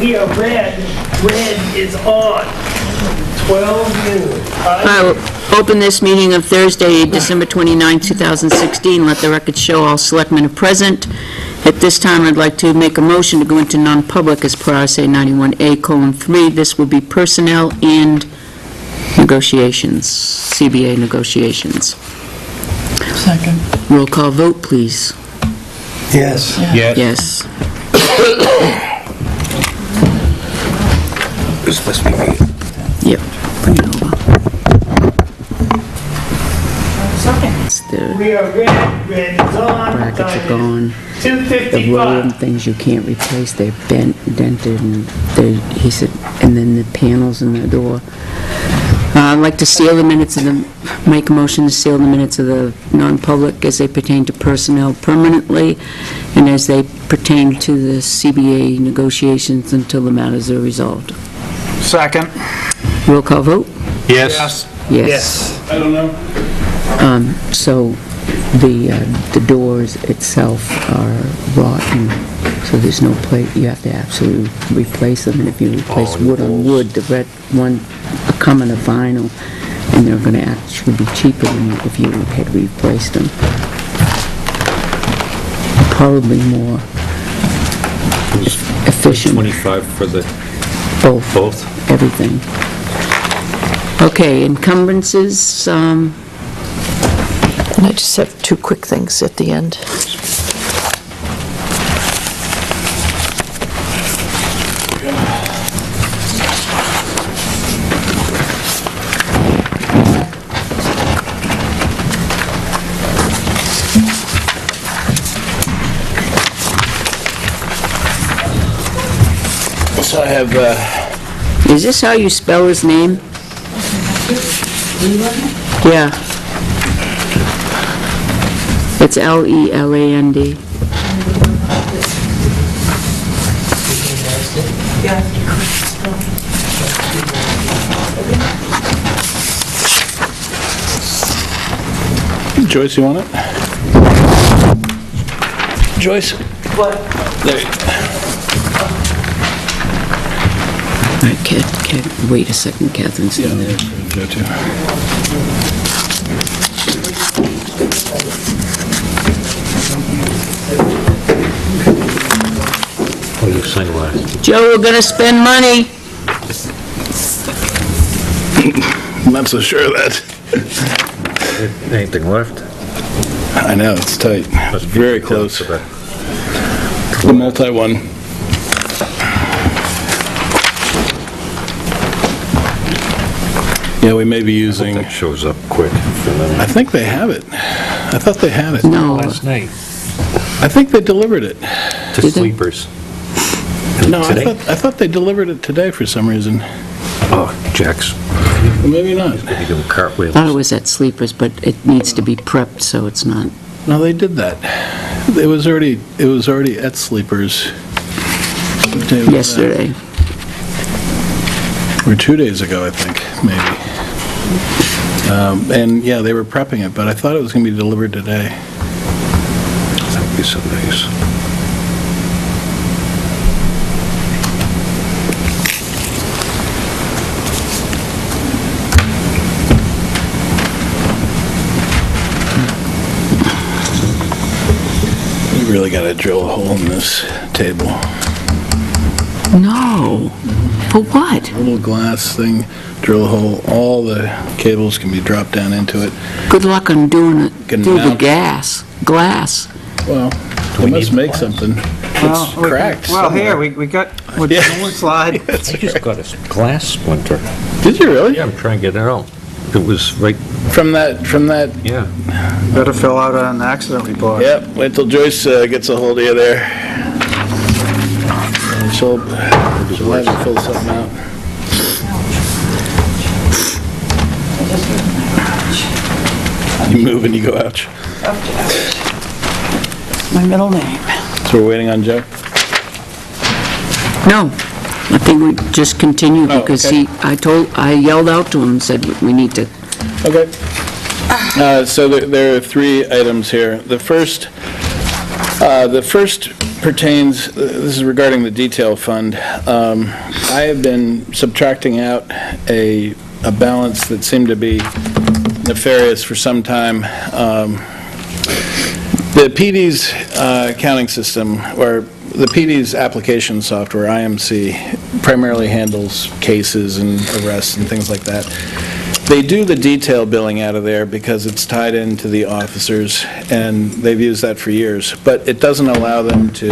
we are red. Red is on. 12 noon. I will open this meeting of Thursday, December 29, 2016. Let the record show all selectmen are present. At this time, I'd like to make a motion to go into non-public as per RSA 91A:3. This will be personnel and negotiations, CBA negotiations. Second. Roll call vote, please. Yes. Yes. This must be me. Yep. Bring it over. It's the We are red. Red is on. brackets are gone. The roll 2:55. and things you can't replace, they're bent, dented, and he said, and then the panels in the door. I'd like to seal the minutes of make a motion to seal the minutes of the non-public as they pertain to personnel permanently and as they pertain to the CBA negotiations until the matters are resolved. Second. Roll call vote? Yes. Yes. I don't know. So the doors itself are rotten, so there's no place, you have to absolutely replace them, and if you replace wood on wood, the red one are coming to vinyl, and they're gonna actually be cheaper than if you had replaced them. Probably more efficient. 25 for the Both, everything. Okay, encumbrances, And I just have two quick things at the end. So I have, is this how you spell his name? Yeah. It's Leland. Joyce, you want it? Joyce? What? There you go. All right, wait a second, Catherine's in there. Joe, too. Oh, you sign last. Joe, we're gonna spend money. I'm not so sure of that. Anything left? I know, it's tight. It's very close. The The multi-one. Yeah, we may be using, That shows up quick. I think they have it. I thought they had it. No, Last night. I think they delivered it. To Did they? sleepers. No, I Today? thought they delivered it today for some reason. Oh, Jack's. Well, maybe not. Maybe doing cartwheels. I thought it was at Sleepers, but it needs to be prepped, so it's not. No, they did that. It was already at Sleepers. What day was that? Yesterday. Or 2 days ago, I think, maybe. And yeah, they were prepping it, but I thought it was going to be delivered today. That would be so nice. You really got to drill a hole in this table. No. For what? Little glass thing, drill a hole, all the cables can be dropped down into it. Good luck on doing it Can through the mount- glass. Well, they must make something. It's cracked. Well, here, somewhere. we got, Yeah. slide. I just got a glass splinter. Did you really? Yeah, I'm trying to get it out. It was right, From that, yeah. Better fill out an accident report. yep, wait till Joyce gets a hold of you there. And she'll have to fill something out. You move and you go, ouch. My middle name. So we're waiting on Joe? No. I think we just continue Oh, because okay. I yelled out to him and said, we need to. Okay. So there are three items here. The first pertains, this is regarding the detail fund. I have been subtracting out a balance that seemed to be nefarious for some time. The PD's accounting system, or the PD's application software, IMC, primarily handles cases and arrests and things like that. They do the detail billing out of there because it's tied into the officers, and they've used that for years. But it doesn't allow them to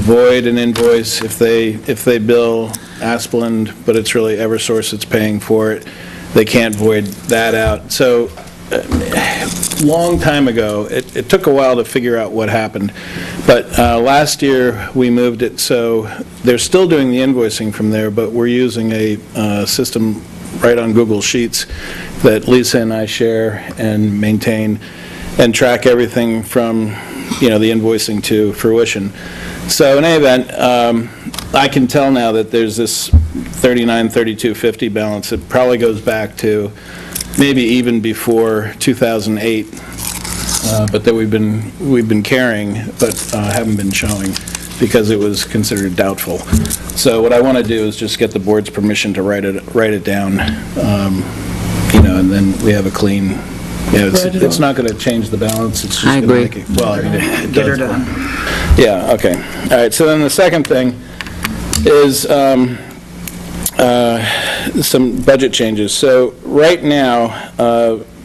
void an invoice if they bill Asplund, but it's really Eversource that's paying for it. They can't void that out. So, long time ago, it took a while to figure out what happened. But last year, we moved it so they're still doing the invoicing from there, but we're using a system right on Google Sheets that Lisa and I share and maintain and track everything from, the invoicing to fruition. So in any event, I can tell now that there's this $39,3250 balance that probably goes back to maybe even before 2008, but that we've been carrying but haven't been showing because it was considered doubtful. So what I want to do is just get the board's permission to write it down, and then we have a clean. It's not going to change the balance. It's just I going to agree. make it. Well, it Get her does. done. Yeah. Okay. All right. So then the second thing is some budget changes. So right now,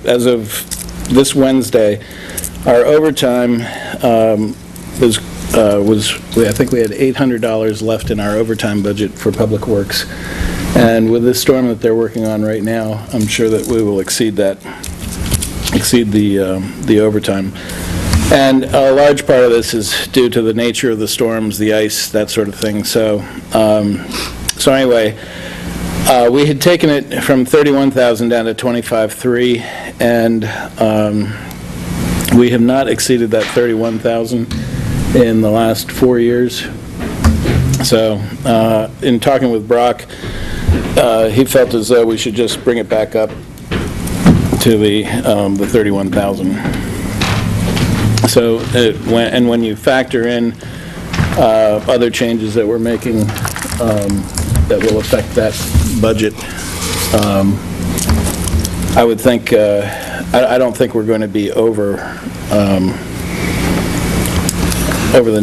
as of this Wednesday, our overtime was I think we had $800 left in our overtime budget for Public Works. And with this storm that they're working on right now, I'm sure that we will exceed the overtime. And a large part of this is due to the nature of the storms, the ice, that sort of thing. So anyway, we had taken it from $31,000 down to $25,300, and we have not exceeded that $31,000 in the last 4 years. So in talking with Brock, he felt as though we should just bring it back up to the $31,000. So when you factor in other changes that we're making that will affect that budget, I would think I don't think we're going to be over the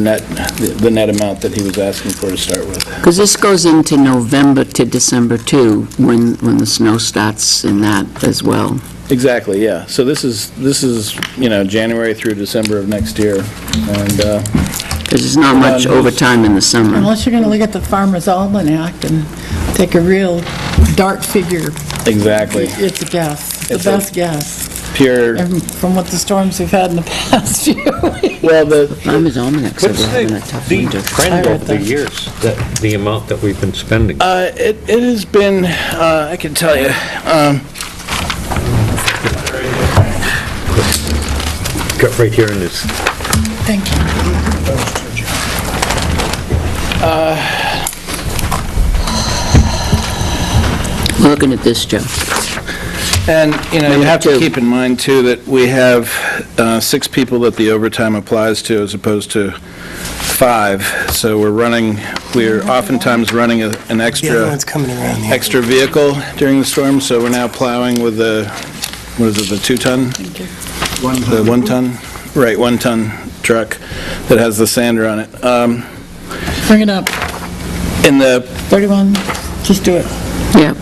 net amount that he was asking for to start with. Because this goes into November to December too, when the snow starts and that as well. Exactly, yeah. So this is January through December of next year, and Because there's not much overtime in the summer. Unless you're going to look at the Farmer's Almanac and take a real dark figure, exactly it's a guess. It's It's the a- best guess. pure. And from what the storms we've had in the past few weeks. Well, Farmer's Almanac said What's we're having a tough the winter. trend over the years, the amount that we've been spending? it has been. I can tell you. Got right here in this. Thank you. We're looking at this, Joe. And, you Number have to two. keep in mind, too, that we have 6 people that the overtime applies to as opposed to 5. So we're oftentimes running an extra vehicle during the storm. So we're now plowing with the 2-ton? The 1-ton? Right, 1-ton truck that has the sander on it. Bring it up. In the, 31, just do it. Yeah.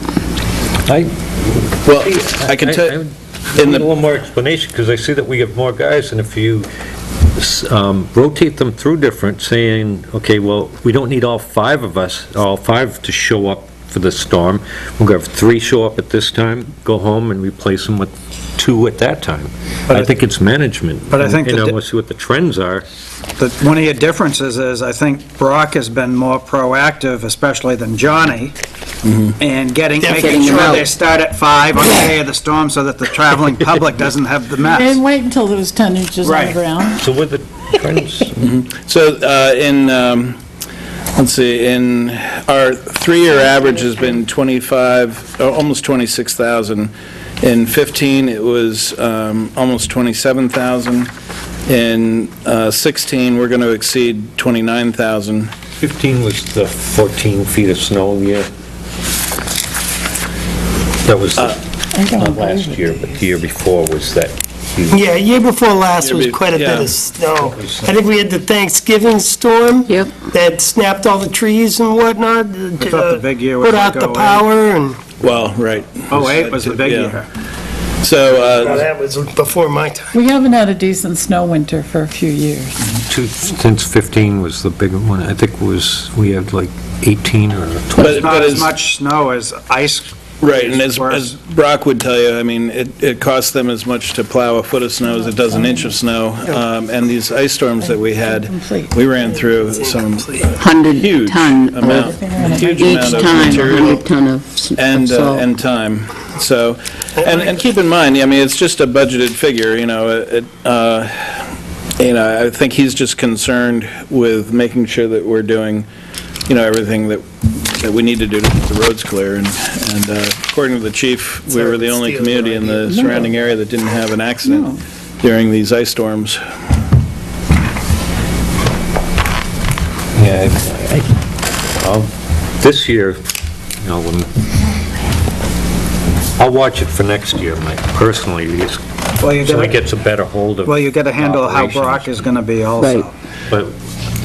well, I can tell, I in need a the, little more explanation, because I see that we have more guys, and if you rotate them through different, saying, okay, well, we don't need all 5 of us, all 5 to show up for the storm. We're going to have 3 show up at this time, go home, and replace them with 2 at that time. But I think it's management. But I think And the I di- want to see what the trends are. One of your differences is, I think Brock has been more proactive, especially than Johnny, in making Getting sure them out. they start at 5 on the day of the storm so that the traveling public doesn't have the And mess. wait until there was 10 inches on the Right. ground. So with the trends, so let's see, in our 3-year average has been 25, almost 26,000. In 15, it was almost 27,000. In 16, we're going to exceed 29,000. 15 was the 14 feet of snow year. That was, not last year, but the year before was that huge. Yeah, year before last was quite a bit Yeah. of snow. I think we had the Thanksgiving storm. Yep. That snapped all the trees and whatnot. I thought the big year was Put out the 08. power, and Well, right. 08 was the big Yeah. year. So, that was before my time. We haven't had a decent snow winter for a few years. Since 15 was the big one, I think we had like 18 or 20. but It's not as as, much snow as ice. right, and as Worse. Brock would tell you, I mean, it costs them as much to plow a foot of snow as it does an inch of snow. And these ice storms that we had, Complete. we ran through some 100 huge ton amount, of, huge each amount of time, material 100 ton of and salt. and time. So, and keep in mind, I mean, it's just a budgeted figure, you know, I think he's just concerned with making sure that we're doing, you know, everything that we need to do to keep the roads clear. And according to the chief, we were the only community in the surrounding area that didn't have an accident during these ice storms. Yeah, this year, you know, I'll watch it for next year, Mike, personally, because Well, you so he gotta, gets a better hold of. well, you gotta handle how operations. Brock is gonna be also. Right. But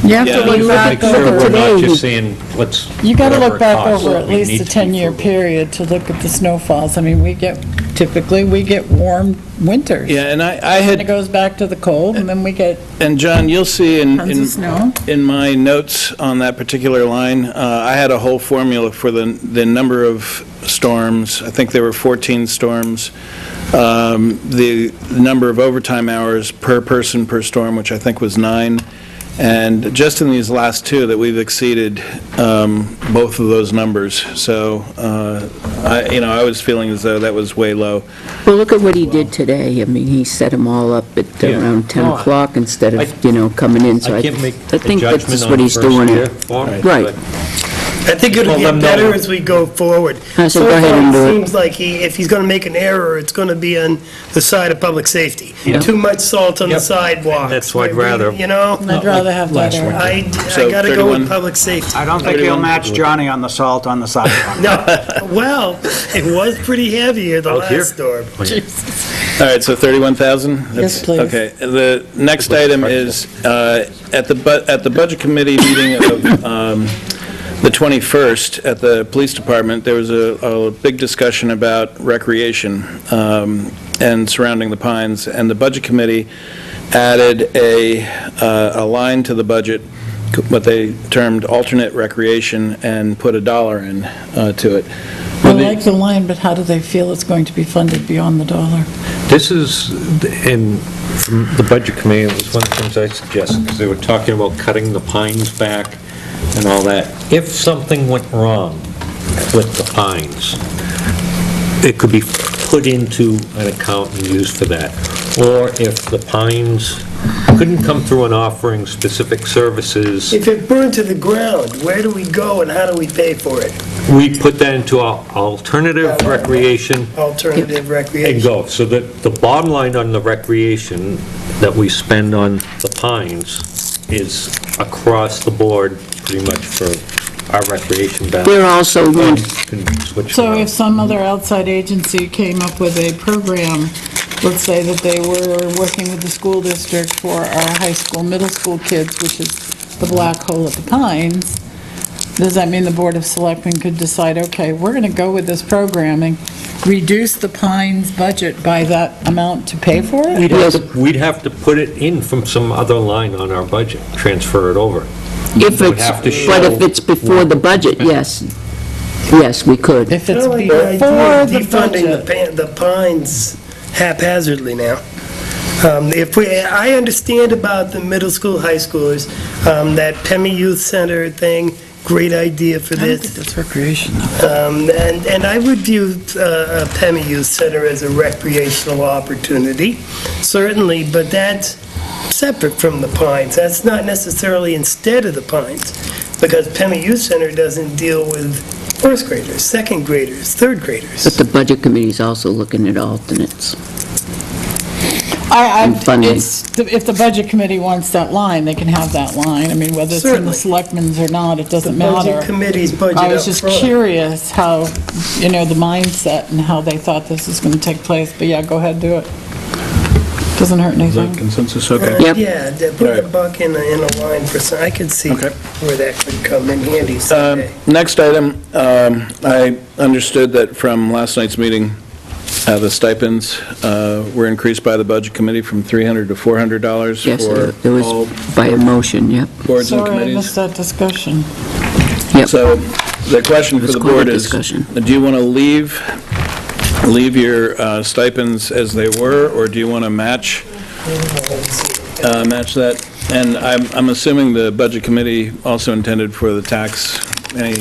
You have Yeah. to look make back sure over, we're not today, just saying, let's. you gotta whatever look it back costs, over at we least need a to be 10-year frugal. period to look at the snowfalls. I mean, typically, we get warm winters. Yeah, and I And had, it goes back to the cold, and then we get and John, you'll see tons of snow. in my notes on that particular line, I had a whole formula for the number of storms. I think there were 14 storms. The number of overtime hours per person per storm, which I think was 9. And just in these last two, that we've exceeded both of those numbers. So, I was feeling as though that was way low. Well, look at what he did today. I mean, he set them all up at Yeah. around 10 No, o'clock instead I- of, coming in, so I I can't make I a think that's judgment what on the he's first doing. year for him, Right. but I think it'll Well, get them better knowing- as we go forward. I said, go ahead and do So far, it. it seems like if he's going to make an error, it's going to be on the side of public safety. Yeah. Too much salt on the Yep. sidewalks. That's what I'd Maybe, rather- You know, I'd rather have that error. I So got to go 31. with public safety. I don't think he'll match Johnny on the salt on the sidewalk. No, well, it was pretty heavy the Out here? last storm. All right, so 31,000? Yes, please. Okay. The next item is, at the Budget Committee meeting of the 21st at the Police Department, there was a big discussion about recreation and surrounding the Pines, and the Budget Committee added a line to the budget, what they termed alternate recreation, and put $1 in to it. I like the line, but how do they feel it's going to be funded beyond the dollar? this is, from the Budget Committee, it was one of the things I suggested, because they were talking about cutting the pines back and all that. If something went wrong with the pines, it could be put into an account and used for that. Or if the pines couldn't come through an offering specific services, If it burned to the ground, where do we go and how do we pay for it? we put that into our alternative recreation Alternative and recreation. go. So that the bottom line on the recreation that we spend on the pines is across the board, pretty much for our recreation balance. They're also going, Can switch So around. if some other outside agency came up with a program, let's say that they were working with the school district for our high school, middle school kids, which is the Black Hole at the Pines, does that mean the Board of Selectmen could decide, okay, we're going to go with this programming, reduce the Pines budget by that amount to pay for it? We'd have to put it in from some other line on our budget, transfer it over. if would it's, have to but if show- it's before the budget, yes. Yes, we could. If I it's don't like before the idea of the defunding budget. the pines haphazardly now. I understand about the middle school, high schoolers, that Pemmy Youth Center thing, great idea for I don't think this. that's recreation, though. And I would view Pemmy Youth Center as a recreational opportunity, certainly, but that's separate from the Pines. That's not necessarily instead of the Pines, because Pemmy Youth Center doesn't deal with first graders, second graders, third graders. But the Budget Committee's also looking at alternates. funding. If the budget committee wants that line, they can have that line. I mean, whether it's in Certainly. the selectmen's or not, it The doesn't budget matter. committee's budget I was up just front. curious how, the mindset and how they thought this was going to take place. But yeah, go ahead, do it. Doesn't hurt Is that anything. consensus? Okay. Yep. Yeah, to put a Alright. buck in a line for some, I could see Okay. where that could come in handy someday. Next item, I understood that from last night's meeting, the stipends were increased by the Budget Committee from $300 to $400 Yes, for there was all by a motion, yep. boards and Sorry, I committees. missed that discussion. Yep. So the question It for was the quite a board is, discussion. do you want to leave your stipends as they were, or do you want to match that? And I'm assuming the Budget Committee also intended for the any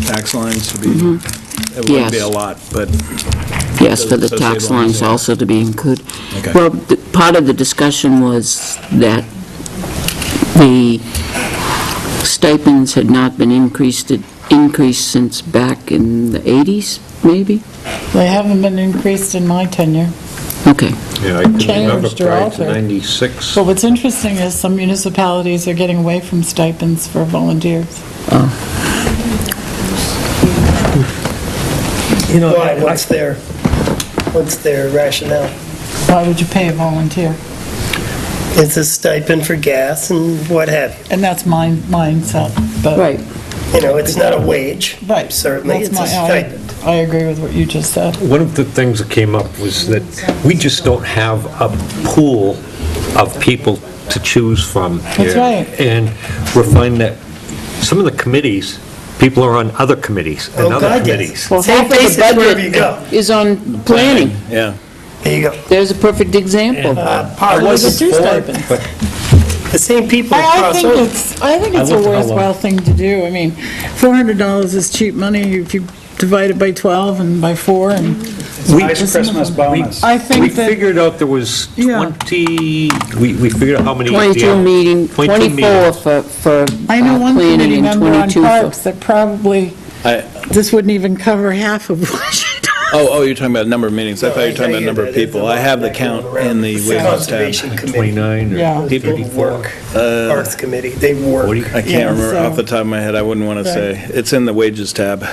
tax lines to be, it wouldn't be a Yes. lot, but, Yes, for the Associated tax lines, lines yeah. also to be included. Okay. Well, part of the discussion was that the stipends had not been increased since back in the 80s, maybe? They haven't been increased in my tenure. Okay. Yeah, I can remember Changed or prior to altered. 96. But what's interesting is some municipalities are getting away from stipends for volunteers. Why, what's their rationale? Why would you pay a volunteer? It's a stipend for gas and what have you. And that's my mindset, but... Right. You know, it's not a wage. Right. Certainly, That's it's a my- stipend. I agree with what you just said. One of the things that came up was that we just don't have a pool of people to choose from here. That's right. And we're finding that some of the committees, people are on other committees and Oh, other God, yes. committees. Well, Same half of the basis wherever you go. budget is on planning. yeah. There you go. There's a perfect example. Part What of is the it, two stipends? the same people I cross think over. I think it's a looked how long- worthwhile thing to do. I mean, $400 is cheap money if you divide it by 12 and by 4, and Nice Christmas bonus. I We think that, figured out there was Yeah. 20, we figured out how many. 22 meeting, 22 24 for I know one planning committee and member on 22 parks for... that probably, this wouldn't even cover half of what she does. Oh, you're talking about number of meetings. I thought you were talking about number of people. I have the count in the wages tab. Conservation Committee. 29 Yeah. or People 34. work. Parks Committee, they work. 40. I Yeah, can't remember so- off the top of my head. I wouldn't want to say. It's in the wages tab.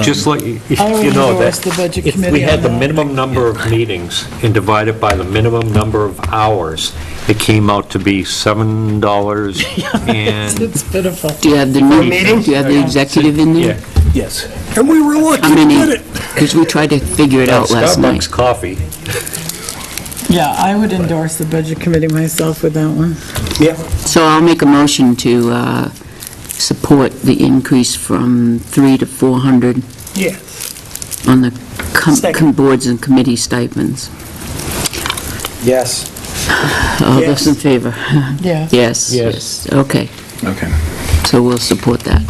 Just like, if I would you know endorse that, the budget if we committee had on the that. minimum number of meetings and divided by the minimum number of hours, it came out to be $7 and, It's pitiful. Do you have the For a new, meeting? do you have the executive in there? yeah. Yes. And we were lucky How to many? get it. Because we tried to figure it out last night. Starbucks coffee. Yeah, I would endorse the budget committee myself with that one. Yeah. So I'll make a motion to support the increase from 3 to 400 Yes. on the Second. boards and committee stipends. Yes. All Yes. those in favor? Yes. Yes, Yes. yes, okay. Okay. So we'll support that.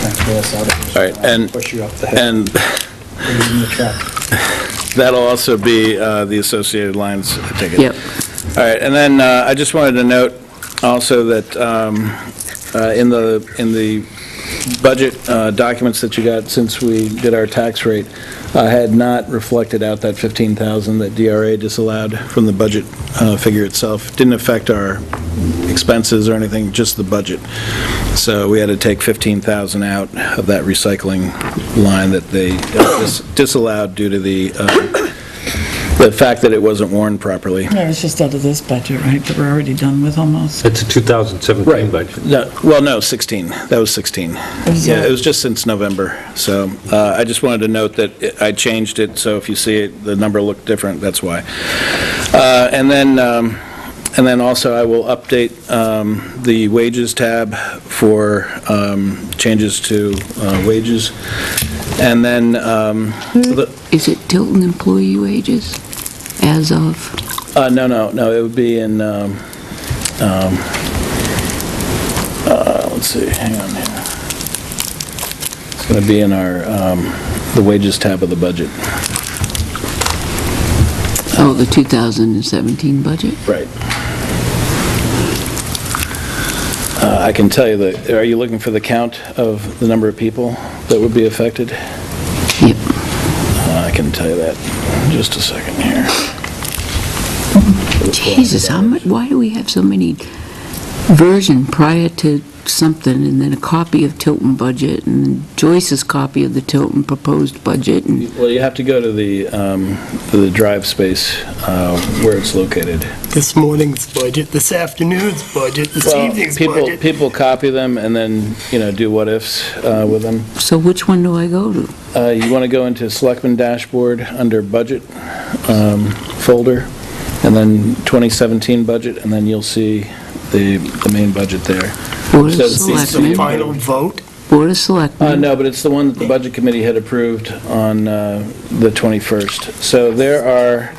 Thanks for this. All right, and, Push you up the hill. and in the truck. that'll also be the associated lines, I take it. Yep. All right, and then I just wanted to note also that in the budget documents that you got since we did our tax rate, I had not reflected out that 15,000 that DRA disallowed from the budget figure itself. Didn't affect our expenses or anything, just the budget. So we had to take 15,000 out of that recycling line that they disallowed due to the fact that it wasn't warned properly. Yeah, it's just out of this budget, right, that we're already done with almost. It's a 2017 budget. No, well, no, 16. That was 16. Yeah, it was just since November. So I just wanted to note that I changed it, so if you see it, the number looked different, that's why. And then also I will update the wages tab for changes to wages. And then, Is it Tilton employee wages as of? no, it would be in, let's see, hang on here. It's going to be in our, the wages tab of the budget. Oh, the 2017 budget? Right. I can tell you that, are you looking for the count of the number of people that would be affected? Yep. I can tell you that in just a second here. Jesus, why do we have so many version prior to something, and then a copy of Tilton budget, and then Joyce's copy of the Tilton proposed budget, and Well, you have to go to the drive space where it's located. This morning's budget, this afternoon's budget, this Well, evening's budget. people copy them and then, do what-ifs with them. so which one do I go to? You want to go into Selectmen Dashboard under Budget folder, and then 2017 budget, and then you'll see the main budget there. Board So of it's The Selectmen? final vote? Board of Selectmen? No, but it's the one that the Budget Committee had approved on the 21st. So there are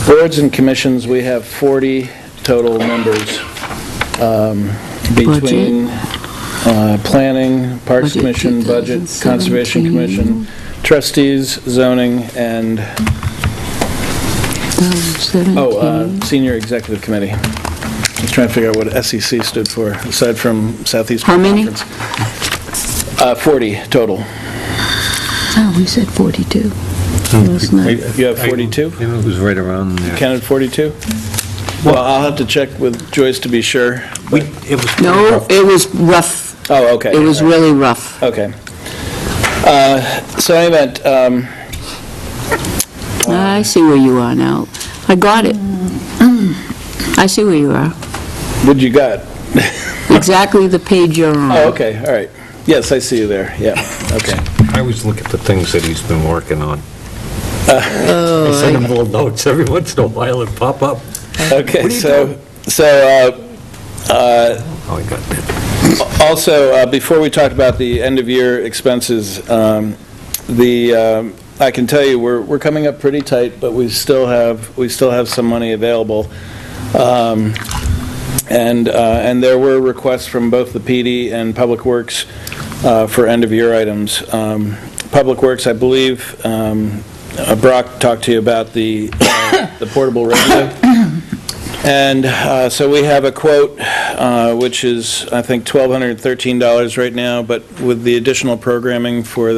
boards and commissions, we have 40 total members between Planning, Parks Budget Commission, Budget, Conservation 2017. Commission, Trustees, Zoning, and, 2017. Senior Executive Committee. I was trying to figure out what SEC stood for, aside from Southeast How many? Conference. 40 total. Oh, we said 42. That's not- You have 42? It was right around there. Counted 42? Well, I'll have to check with Joyce to be sure. It was No, it was rough. Oh, okay. It was really rough. Okay. So I meant, I see where you are now. I got it. I see where you are. what you got? Exactly the page you're on. Oh, okay, all right. Yes, I see you there, yeah, okay. I always look at the things that he's been working on. Oh, I send him little notes every once in a while and pop up. Okay, What are you Oh, I got that. also, before we talk about the end-of-year expenses, I can tell you, we're coming up pretty tight, but we still have some money available. And there were requests from both the PD and Public Works for end-of-year items. Public Works, I believe, Brock talked to you about the portable radio. And so we have a quote, which is, I think, $1,213 right now, but with the additional programming for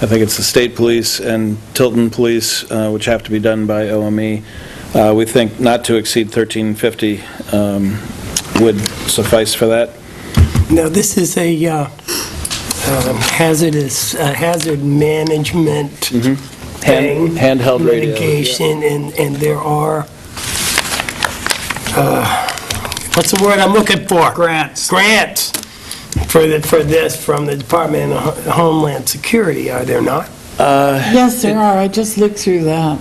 I think it's the State Police and Tilton Police, which have to be done by OME, we think not to exceed $1,350 would suffice for that. Now, this is a hazard management thing. Handheld radio. Mitigation, and there are, what's the word I'm looking for? Grants. Grants for this from the Department of Homeland Security, are there not? Yes, there are. I just looked through that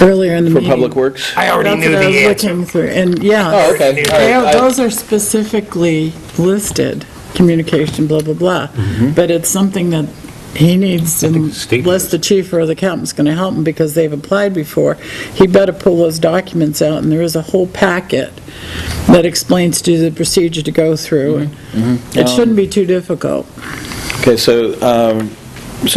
earlier in the For meeting. Public Works? I already That's knew what I the was answer. looking through, and yeah. Oh, okay, all right. Those are specifically listed, communication, blah, blah, blah. But it's something that he needs, think and the state unless the chief or the accountant's going to help him because they've applied before, he better pull those documents out, and there is a whole packet that explains to you the procedure to go through. It shouldn't be too difficult. Okay, so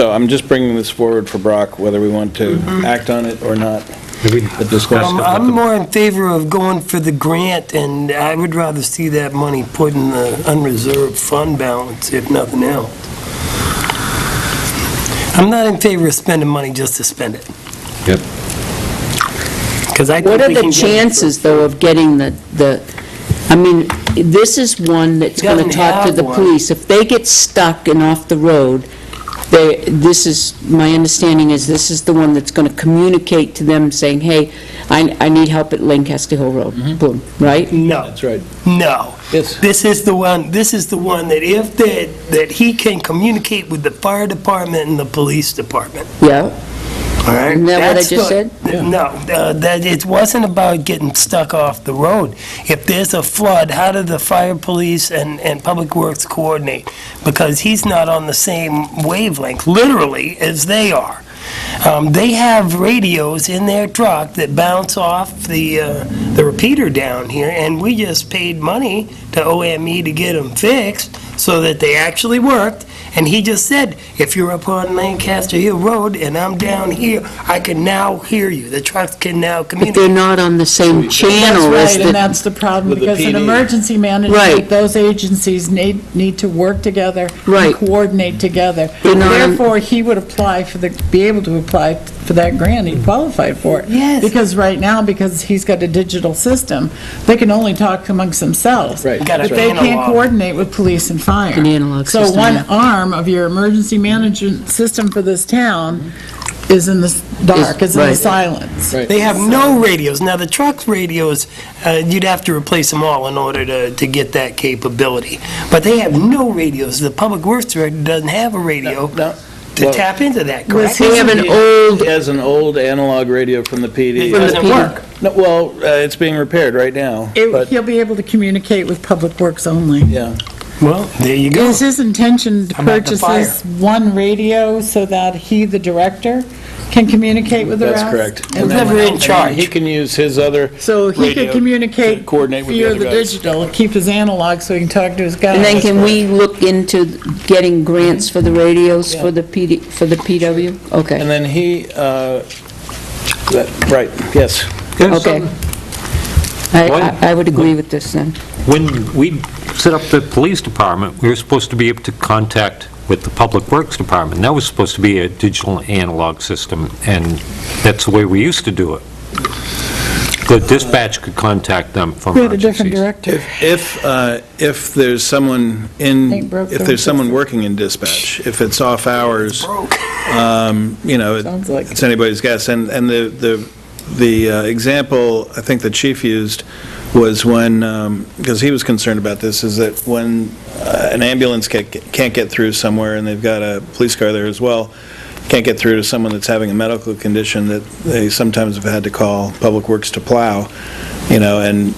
I'm just bringing this forward for Brock, whether we want to act on it or not. Maybe But this question- I'm more in favor of going for the grant, and I would rather see that money put in the unreserved fund balance, if nothing else. I'm not in favor of spending money just to spend it, Yep. because I think What are we the can get it chances, for- though, of getting I mean, this is one that's He going to doesn't talk to have the one. police. If they get stuck and off the road, my understanding is this is the one that's going to communicate to them saying, hey, I need help at Lancaster Hill Road. Boom, right? No, That's right. no. Yes. This is the one that if that he can communicate with the fire department and the police department. Yeah. All right? Isn't that what I That's just the- said? No, that it wasn't about getting stuck off the road. If there's a flood, how do the fire, police, and Public Works coordinate? Because he's not on the same wavelength, literally, as they are. They have radios in their truck that bounce off the repeater down here, and we just paid money to OME to get them fixed so that they actually worked. And he just said, if you're up on Lancaster Hill Road and I'm down here, I can now hear you. The trucks can now But they're communicate. not on the same channel That's as right, and the... that's the problem, With the because in PD. emergency Right. management, those agencies need to work together Right. and coordinate together. They're not- Therefore, he would be able to apply for that grant, he qualified for it. Yes. Because right now, because he's got a digital system, they can only talk amongst themselves. Right. Got But an they can't analog. coordinate with police and fire. An analog So system, one yeah. arm of your emergency management system for this town is in the dark, is in the right. silence. Right. They have no radios. Now, the truck's radios, you'd have to replace them all in order to get that capability. But they have no radios. The Public Works Director doesn't have a radio No. to Well, tap into that, correct? They have an old, He has an old analog radio from the PD. It doesn't PD. work. No, well, it's being repaired right now, but, He'll be able to communicate with Public Works only. yeah. Well, there you go. Is his intention to How about the purchase fire? this one radio so that he, the director, can communicate with the rest? That's correct. And Who's then- ever in And charge? he can use his other So he radio could communicate to coordinate with the via other the guys. digital, keep his analog so he can talk to his guys. and then can we look into getting grants for the radios for the PW? Okay, And then he, right, yes. okay. I would agree with this then. When we set up the police department, we were supposed to be able to contact with the Public Works Department. That was supposed to be a digital analog system, and that's the way we used to do it. The dispatch could contact them for We had a different emergencies. director. If there's someone in, Ain't broke, if don't there's someone fix it. working in dispatch, if it's off hours, Sounds like- it's anybody's guess. And the example I think the chief used was when, because he was concerned about this, is that when an ambulance can't get through somewhere and they've got a police car there as well, can't get through to someone that's having a medical condition, that they sometimes have had to call Public Works to plow, and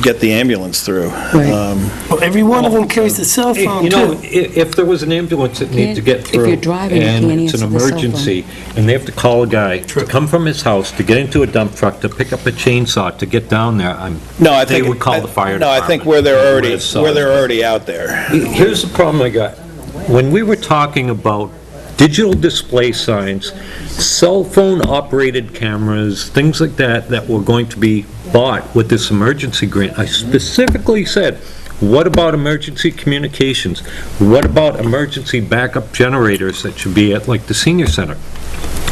get the ambulance through. Well, every one of them carries a cell phone, You know, too. if there was an ambulance that needs to get If through, you're driving, you can't and it's an answer the cell phone. emergency, and they have to call a guy to come from his house, to get into a dump truck, to pick up a chainsaw, to get down there, No, I think. they would call the fire No, department. I think where Where they're already out there. Here's the problem I got. When we were talking about digital display signs, cell phone-operated cameras, things like that, that were going to be bought with this emergency grant, I specifically said, what about emergency communications? What about emergency backup generators that should be at, like, the senior center?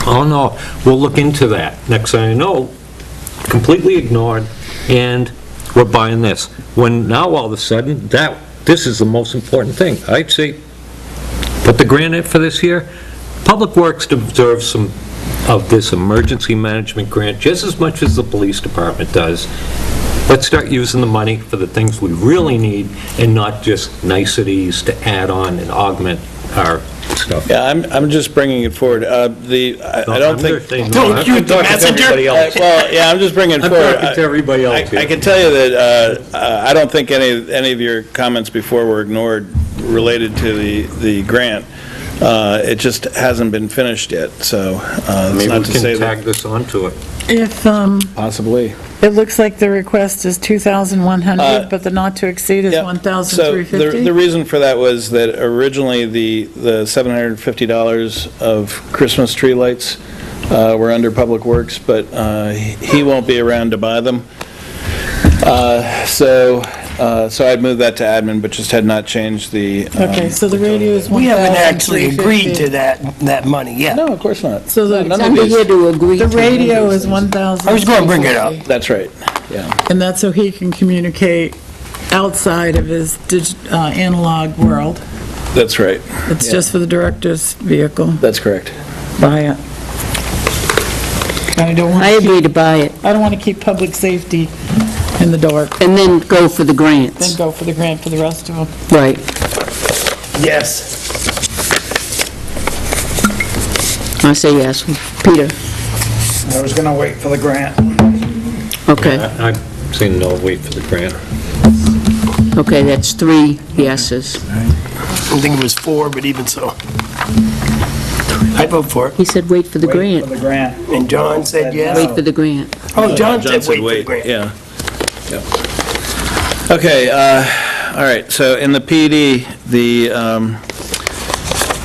Oh, no, we'll look into that. Next thing I know, completely ignored, and we're buying this. When now, all of a sudden, this is the most important thing. I'd say, put the grant in for this year. Public Works deserves some of this emergency management grant just as much as the police department does. Let's start using the money for the things we really need and not just niceties to add on and augment our stuff. Yeah, I'm just bringing it forward. I don't think. Don't shoot the messenger. Well, yeah, I'm just bringing it I'm forward. talking to everybody else I here. can tell you that I don't think any of your comments before were ignored related to the grant. It just hasn't been finished yet, so it's Maybe not we to say can tag that. this onto it. If, Possibly. it looks like the request is 2,100, but the not to exceed is Yeah. 1,350? So the reason for that was that originally the $750 of Christmas tree lights were under Public Works, but he won't be around to buy them. So I'd moved that to admin, but just had not changed the. Okay, so the radio is 1,350. We haven't actually agreed to that money yet. No, of course not. So the- None It's of under these. here to agree to. The radio is 1,000. I was going to bring it up. That's right, yeah. And that's so he can communicate outside of his analog world. That's right. It's Yeah. just for the director's vehicle. That's correct. Buy it. I don't want I to agree to buy it, I don't want to keep public safety in the dark, and then go for the then grants. go for the grant for the rest of them. Right. Yes. I say yes. Peter? I was gonna wait for the grant. Okay, I'm saying no, wait for the grant. okay, that's 3 yeses. I think it was 4, but even so. I vote for it. He said wait for the Wait grant. for the grant. And John said yes. Wait for the grant. Oh, John said wait for the grant. Yeah. Yep. Okay, all right, so in the PD,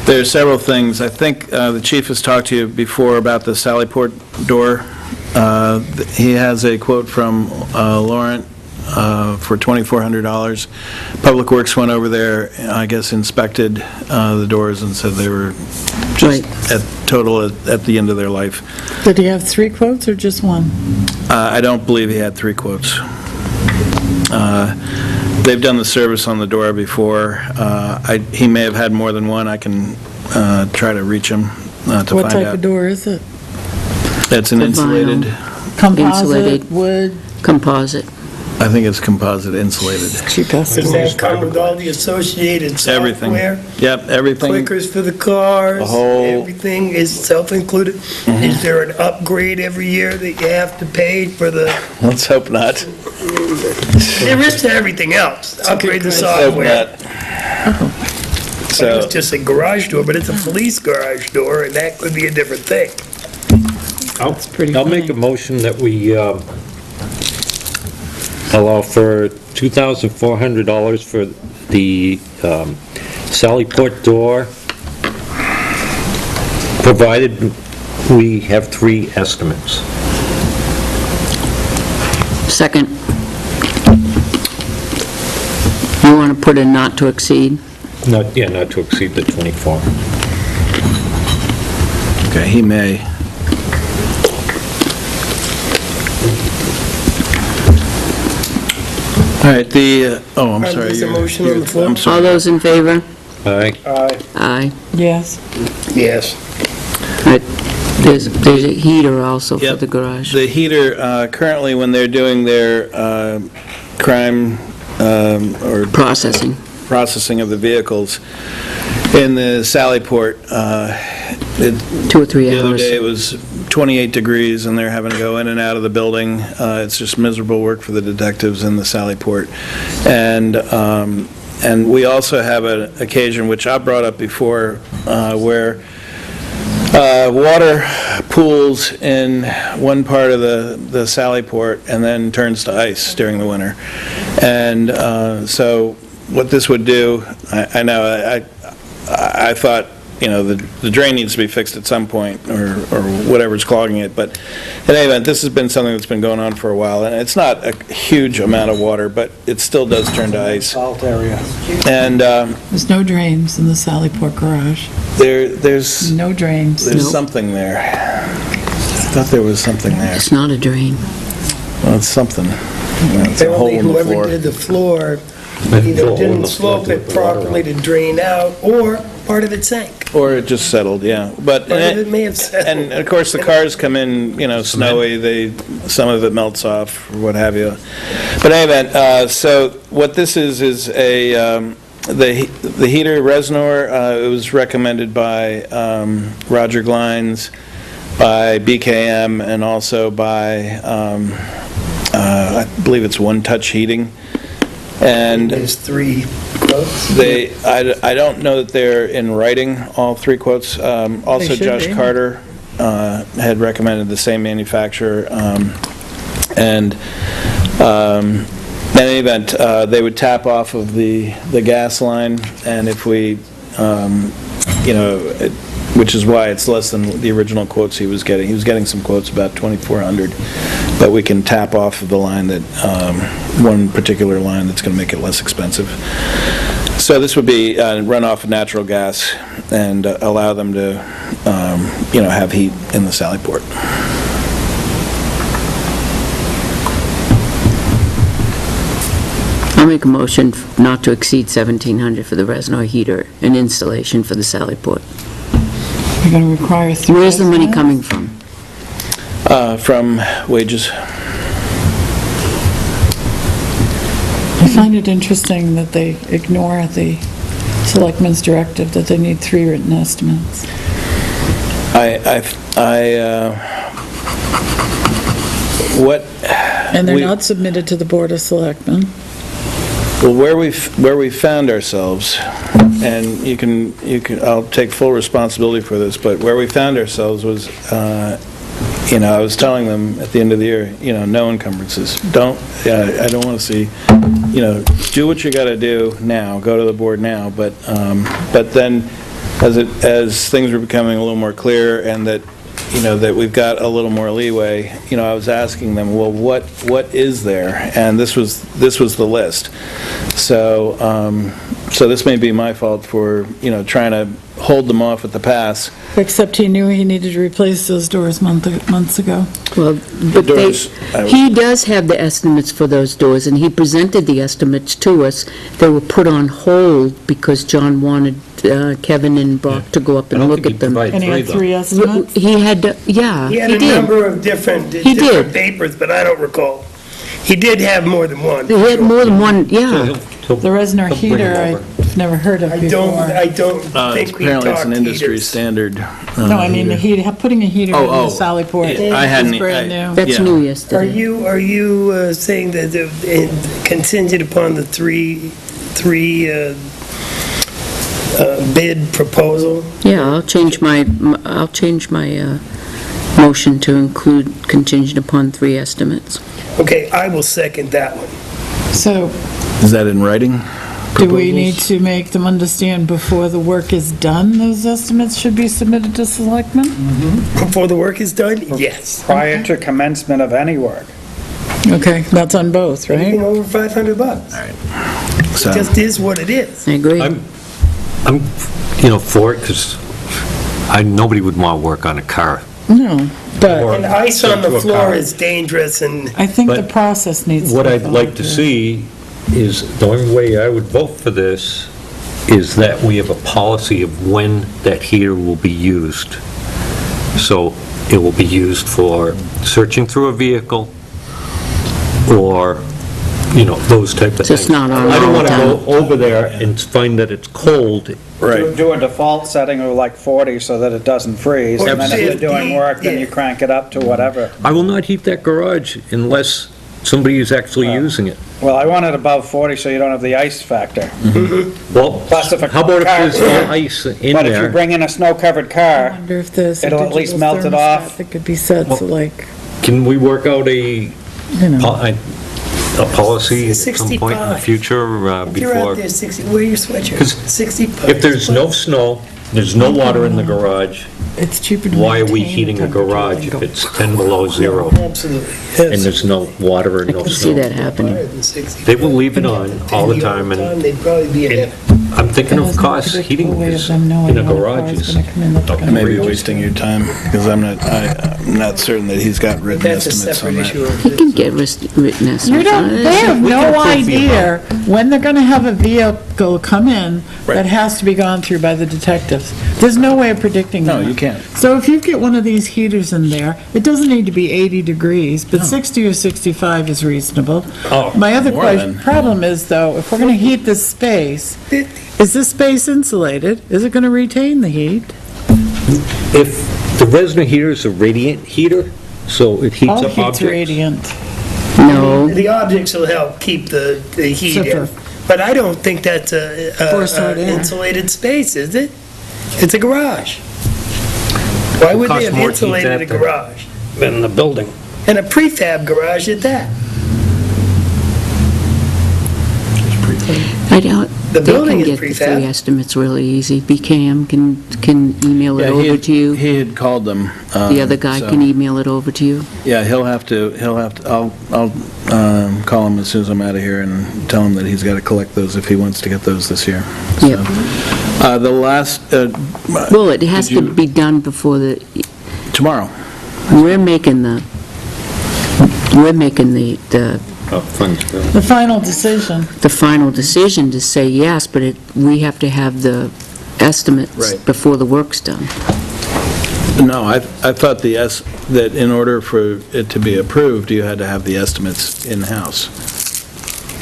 there's several things. I think the chief has talked to you before about the Sallyport door. He has a quote from Laurent for $2,400. Public Works went over there, I guess inspected the doors and said they were just at the end of their life. Did he have 3 quotes or just one? I don't believe he had 3 quotes. They've done the service on the door before. He may have had more than one. I can try to reach him to find out. What type of door is it? It's an The insulated, Composite, Insulated. wood? Composite. I think it's composite insulated. Cheapest. Does that come with all the associated Everything. software? Yep, everything. Clickers for the cars? The whole- Everything is self-included? Is there an upgrade every year that you have to pay for the, Let's hope not. there is to everything else, upgrade the Hope software. not. But So, it's just a garage door, but it's a police garage door, and that could be a different thing. I'll make a motion that we allow for $2,400 for the Sallyport door, provided we have 3 estimates. Second. You want to put a not to exceed? Not to exceed the 24. okay, he may. All right, I'm sorry. There's a you're- motion on the floor? I'm sorry. All those in favor? Aye. Aye. Yes. Yes. There's a heater also for Yep. the garage. The heater, currently, when they're doing their crime or Processing. processing of the vehicles in the Sallyport, 2 or 3 the other hours. day it was 28 degrees, and they're having to go in and out of the building. It's just miserable work for the detectives in the Sallyport. And we also have an occasion, which I brought up before, where water pools in one part of the Sallyport and then turns to ice during the winter. And so what this would do, I know, I thought, the drain needs to be fixed at some point, or whatever's clogging it, but in any event, this has been something that's been going on for a while, and it's not a huge amount of water, but it still does turn to ice. Salt area. And There's no drains in the Sallyport garage. there's No drains. Nope. something there. I thought there was something there. It's not a drain. Well, it's something. It's a hole Apparently in the whoever floor. did the floor either didn't slope it properly to drain out, or part of it sank. Or it just settled, yeah. But, Part of it may have settled. and of course, the cars come in, snowy, some of it melts off, or what have you. But in any event, so what this is the heater Resnor, it was recommended by Roger Glines, by BKM, and also by, I believe it's One Touch Heating. And There's 3 quotes. I don't know that they're in writing, all 3 quotes. Also, They should Josh be. Carter had recommended the same manufacturer. And in any event, they would tap off of the gas line, and if we, which is why it's less than the original quotes he was getting. He was getting some quotes about $2,400, but we can tap off of the line that, one particular line that's going to make it less expensive. So this would be run off of natural gas and allow them to, have heat in the Sallyport. I'll make a motion not to exceed $1,700 for the Resnor heater and installation for the Sallyport. You're going to require 3 Where's the money estimates? coming from? From wages. I find it interesting that they ignore the selectmen's directive that they need 3 written estimates. And they're we- not submitted to the Board of Selectmen. Well, where we found ourselves, and I'll take full responsibility for this, but where we found ourselves was, I was telling them at the end of the year, no encumbrances. I don't want to see, do what you got to do now, go to the board now, but then, as things were becoming a little more clear, and that that we've got a little more leeway, I was asking them, well, what is there? And this was the list. So, so this may be my fault for, trying to hold them off at the pass. Except he knew he needed to replace those doors months ago. Well, but he does have the estimates for those doors, and he presented the estimates to us. They were put on hold because John wanted Kevin and Brock to go up and look at them. And he had 3 estimates? He had, yeah, He had he a did. number of different He did. papers, but I don't recall. He did have more than one. He had more than one, yeah. The Resner heater, I've never heard of I before. don't think we Apparently, it's talked an industry heaters. standard. No, I mean, putting a heater in the Sallyport I hadn't- is brand new. That's Yeah. new Are yesterday. you saying that contingent upon the three bid proposal? Yeah, I'll change my motion to include contingent upon 3 estimates. Okay, I will second that one. So, Is that in writing? do we need to make them understand before the work is done, those estimates should be submitted to selectmen? Before the work is done? Yes. Prior to commencement of any work. Okay, that's on both, Anything right? over $500. So, It just is what it is. I agree. I'm for it, because nobody would want to work on a car. No, but Or And ice on the to a floor car. is dangerous and I think the But process needs to be What I'd like to followed, see is, the only way I would vote for this is that we have a policy of when that heater will be used. So it will be used for searching through a vehicle, or, those type of things. Just not on I don't all want the to time. go over there and find that it's cold. right. Do a default setting of like 40 so that it doesn't freeze, Or and then if you're 50, doing work, then you yeah. crank it up to whatever. I will not heat that garage unless somebody is actually using it. Well, I want it above 40 so you don't have the ice factor. Well, Plus, if a how about if car- there's no ice in But if you there? bring in a snow-covered I car, wonder if there's a It'll at least digital melt it thermostat off. that could be set, so like, Can we work out a policy at some point in the 65. future if you're out before? there 60, wear your sweatshirt. 'Cause 65. If there's no snow, there's no water in the garage, it's cheaper to why are we maintain heating a temperature garage than if go- it's 10 below zero Absolutely. and there's no water and I no can see snow? that happening. Higher than 60. They will leave it on all the time, and They'd probably be in it. I'm thinking That of is no costs, heating predictable way of is them knowing in a when a garage car's is gonna come in that's gonna I may be break. wasting your time, because I'm not certain that he's got written That's a estimates separate on issue. that. of He can this. get written estimates. You don't, on it. they have We can no approve the idea when they're gonna have a vehicle come in Right. that has to be gone through by the detectives. There's no way of predicting that. No, you can't. So if you get one of these heaters in there, it doesn't need to be 80 degrees, but 60 or 65 is reasonable. Oh, My other more than. problem is, though, if we're gonna heat this space, is this space insulated? Is it gonna retain the heat? If the Resner heater is a radiant heater, so it heats All up heat's objects. radiant. No, The objects will help keep the heat in. Zipper. But I don't think that's Forced hot a air. insulated space, is it? It's a garage. Why would they costs have more to heat insulated a that than- garage? In the building. And a prefab garage at that. I doubt, The they building can is get the prefab. 3 estimates really easy. BKM can email it Yeah, over to you. He had called them. The other guy so- can email it over to you. Yeah, he'll have to, I'll call him as soon as I'm out of here and tell him that he's got to collect those if he wants to get those this year. So, Yep. The last, Well, it has Did to you- be done before tomorrow. we're making the The final decision. final decision to say yes, but we have to have the estimates Right. before the work's done. No, I thought that in order for it to be approved, you had to have the estimates in-house.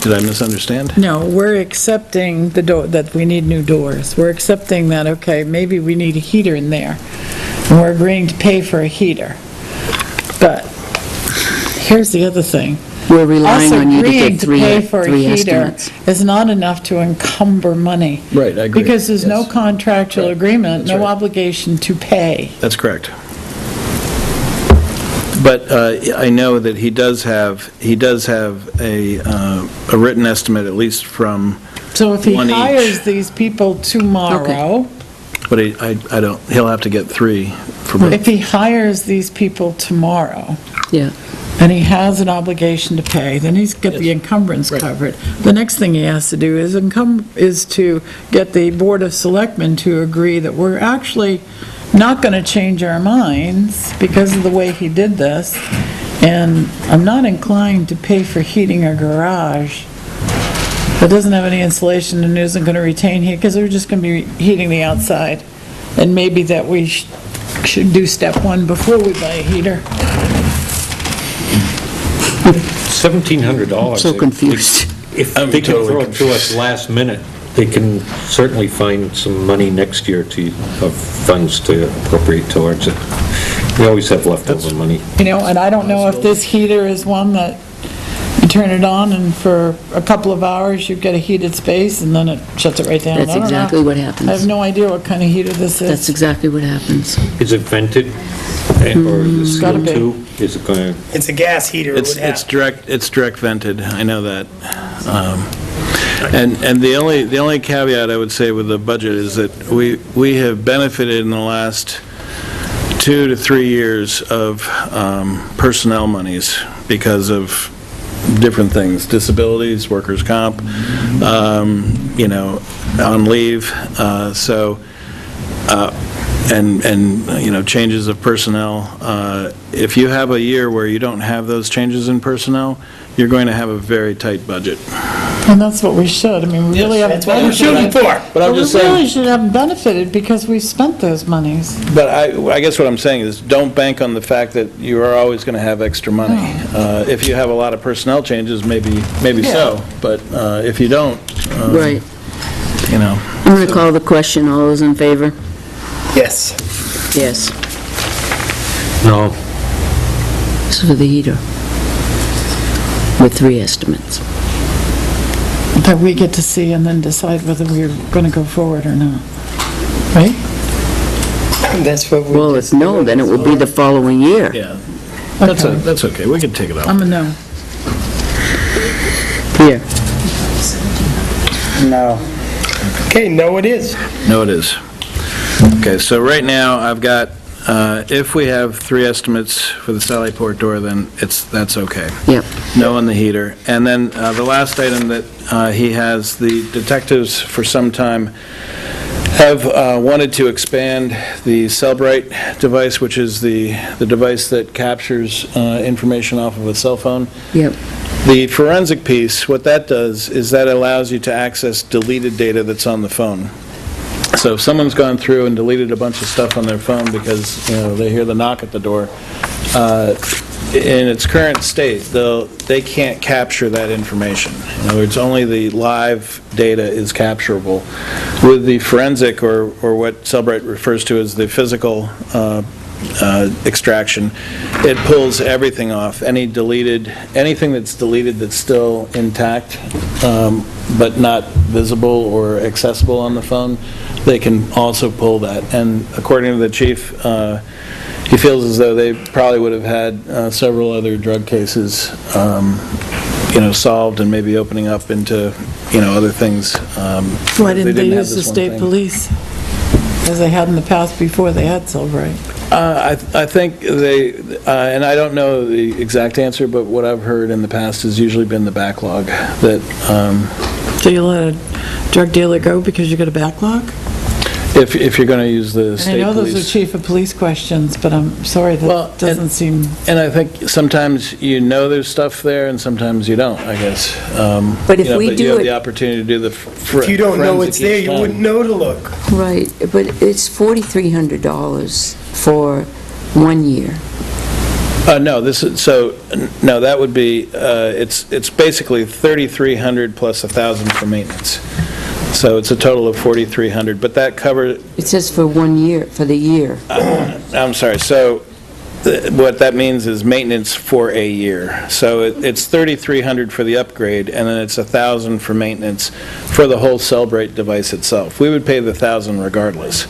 Did I misunderstand? No, we're accepting that we need new doors. We're accepting that, okay, maybe we need a heater in there, and we're agreeing to pay for a heater. But here's the other thing. We're relying Us on you to agreeing get to three pay for a heater estimates. is not enough to encumber money. Right, I agree. Because there's no Yes. contractual Right. agreement, That's no right. obligation to pay. That's correct. But I know that he does have a written estimate, at least from, So if he One each. hires these people tomorrow, but I don't, he'll have to get three for both. If he hires these people tomorrow, Yeah. and he has an obligation to pay, then he's got the encumbrance covered. The next thing he has to do is to get the Board of Selectmen to agree that we're actually not going to change our minds because of the way he did this, and I'm not inclined to pay for heating a garage that doesn't have any insulation and isn't going to retain heat, because they're just going to be heating the outside. And maybe that we should do step one before we buy a heater. $1,700. So confused. If I'm they can totally throw it to us last minute, they can certainly find some money next year of funds to appropriate towards it. We always have leftover money. And I don't know if this heater is one that you turn it on and for a couple of hours you get a heated space and then it shuts it right down. That's I don't know. exactly what happens. I have no idea what kind of heater this That's is. exactly what happens. Is it vented? Or is it Gotta be. CO2? Is it going to? It's a gas heater, it would It's have. direct vented, I know that. And the only caveat I would say with the budget is that we have benefited in the last 2 to 3 years of personnel monies because of different things, disabilities, workers' comp, on leave, and changes of personnel. If you have a year where you don't have those changes in personnel, you're going to have a very tight budget. And that's what we should. I mean, we really haven't That's what we're shooting benefited. for. But I'm just We really saying, should have benefited because we spent those monies. but I guess what I'm saying is, don't bank on the fact that you are always going to have extra money. If you have a lot of personnel changes, maybe so, but if you don't, Right. I'm I'm going to call the question. All those in favor? Yes. Yes. No. This is for the heater. With 3 estimates. That we get to see and then decide whether we're going to go forward or not. Right? That's what we Well, if no, then it will be the following year. Yeah, Okay. that's okay, we can take it off. I'm a no. Here. No. Okay, no, it is. No, it is. Okay, so right now, I've got, if we have 3 estimates for the Sally Port door, then that's okay. Yep. No on the heater. And then the last item that he has, the detectives for some time have wanted to expand the Cellbrite device, which is the device that captures information off of a cell phone. Yep. The forensic piece, what that does is that allows you to access deleted data that's on the phone. So if someone's gone through and deleted a bunch of stuff on their phone because, they hear the knock at the door, in its current state, they can't capture that information. In other words, only the live data is capturable. With the forensic, or what Cellbrite refers to as the physical extraction, it pulls everything off. Anything that's deleted that's still intact, but not visible or accessible on the phone, they can also pull that. And according to the chief, he feels as though they probably would have had several other drug cases, solved and maybe opening up into, other things. Why didn't they have use the this one state thing. police? As they had in the past before they had Cellbrite. I think they, and I don't know the exact answer, but what I've heard in the past has usually been the backlog, that Do you let a drug dealer go because you got a backlog? if you're going to use the And I state know those are police. chief of police questions, but I'm sorry, Well, that doesn't seem... And I think sometimes there's stuff there, and sometimes you don't, I guess. But if we do you have it- the opportunity to do the If you don't know it's there, you wouldn't know to look. Right, but it's $4,300 for 1 year. No, that would be, it's basically 3,300 plus 1,000 for maintenance. So it's a total of 4,300, but that covers, It says for 1 year, for the year. I'm sorry, so what that means is maintenance for a year. So it's 3,300 for the upgrade, and then it's 1,000 for maintenance for the whole Cellbrite device itself. We would pay the 1,000 regardless.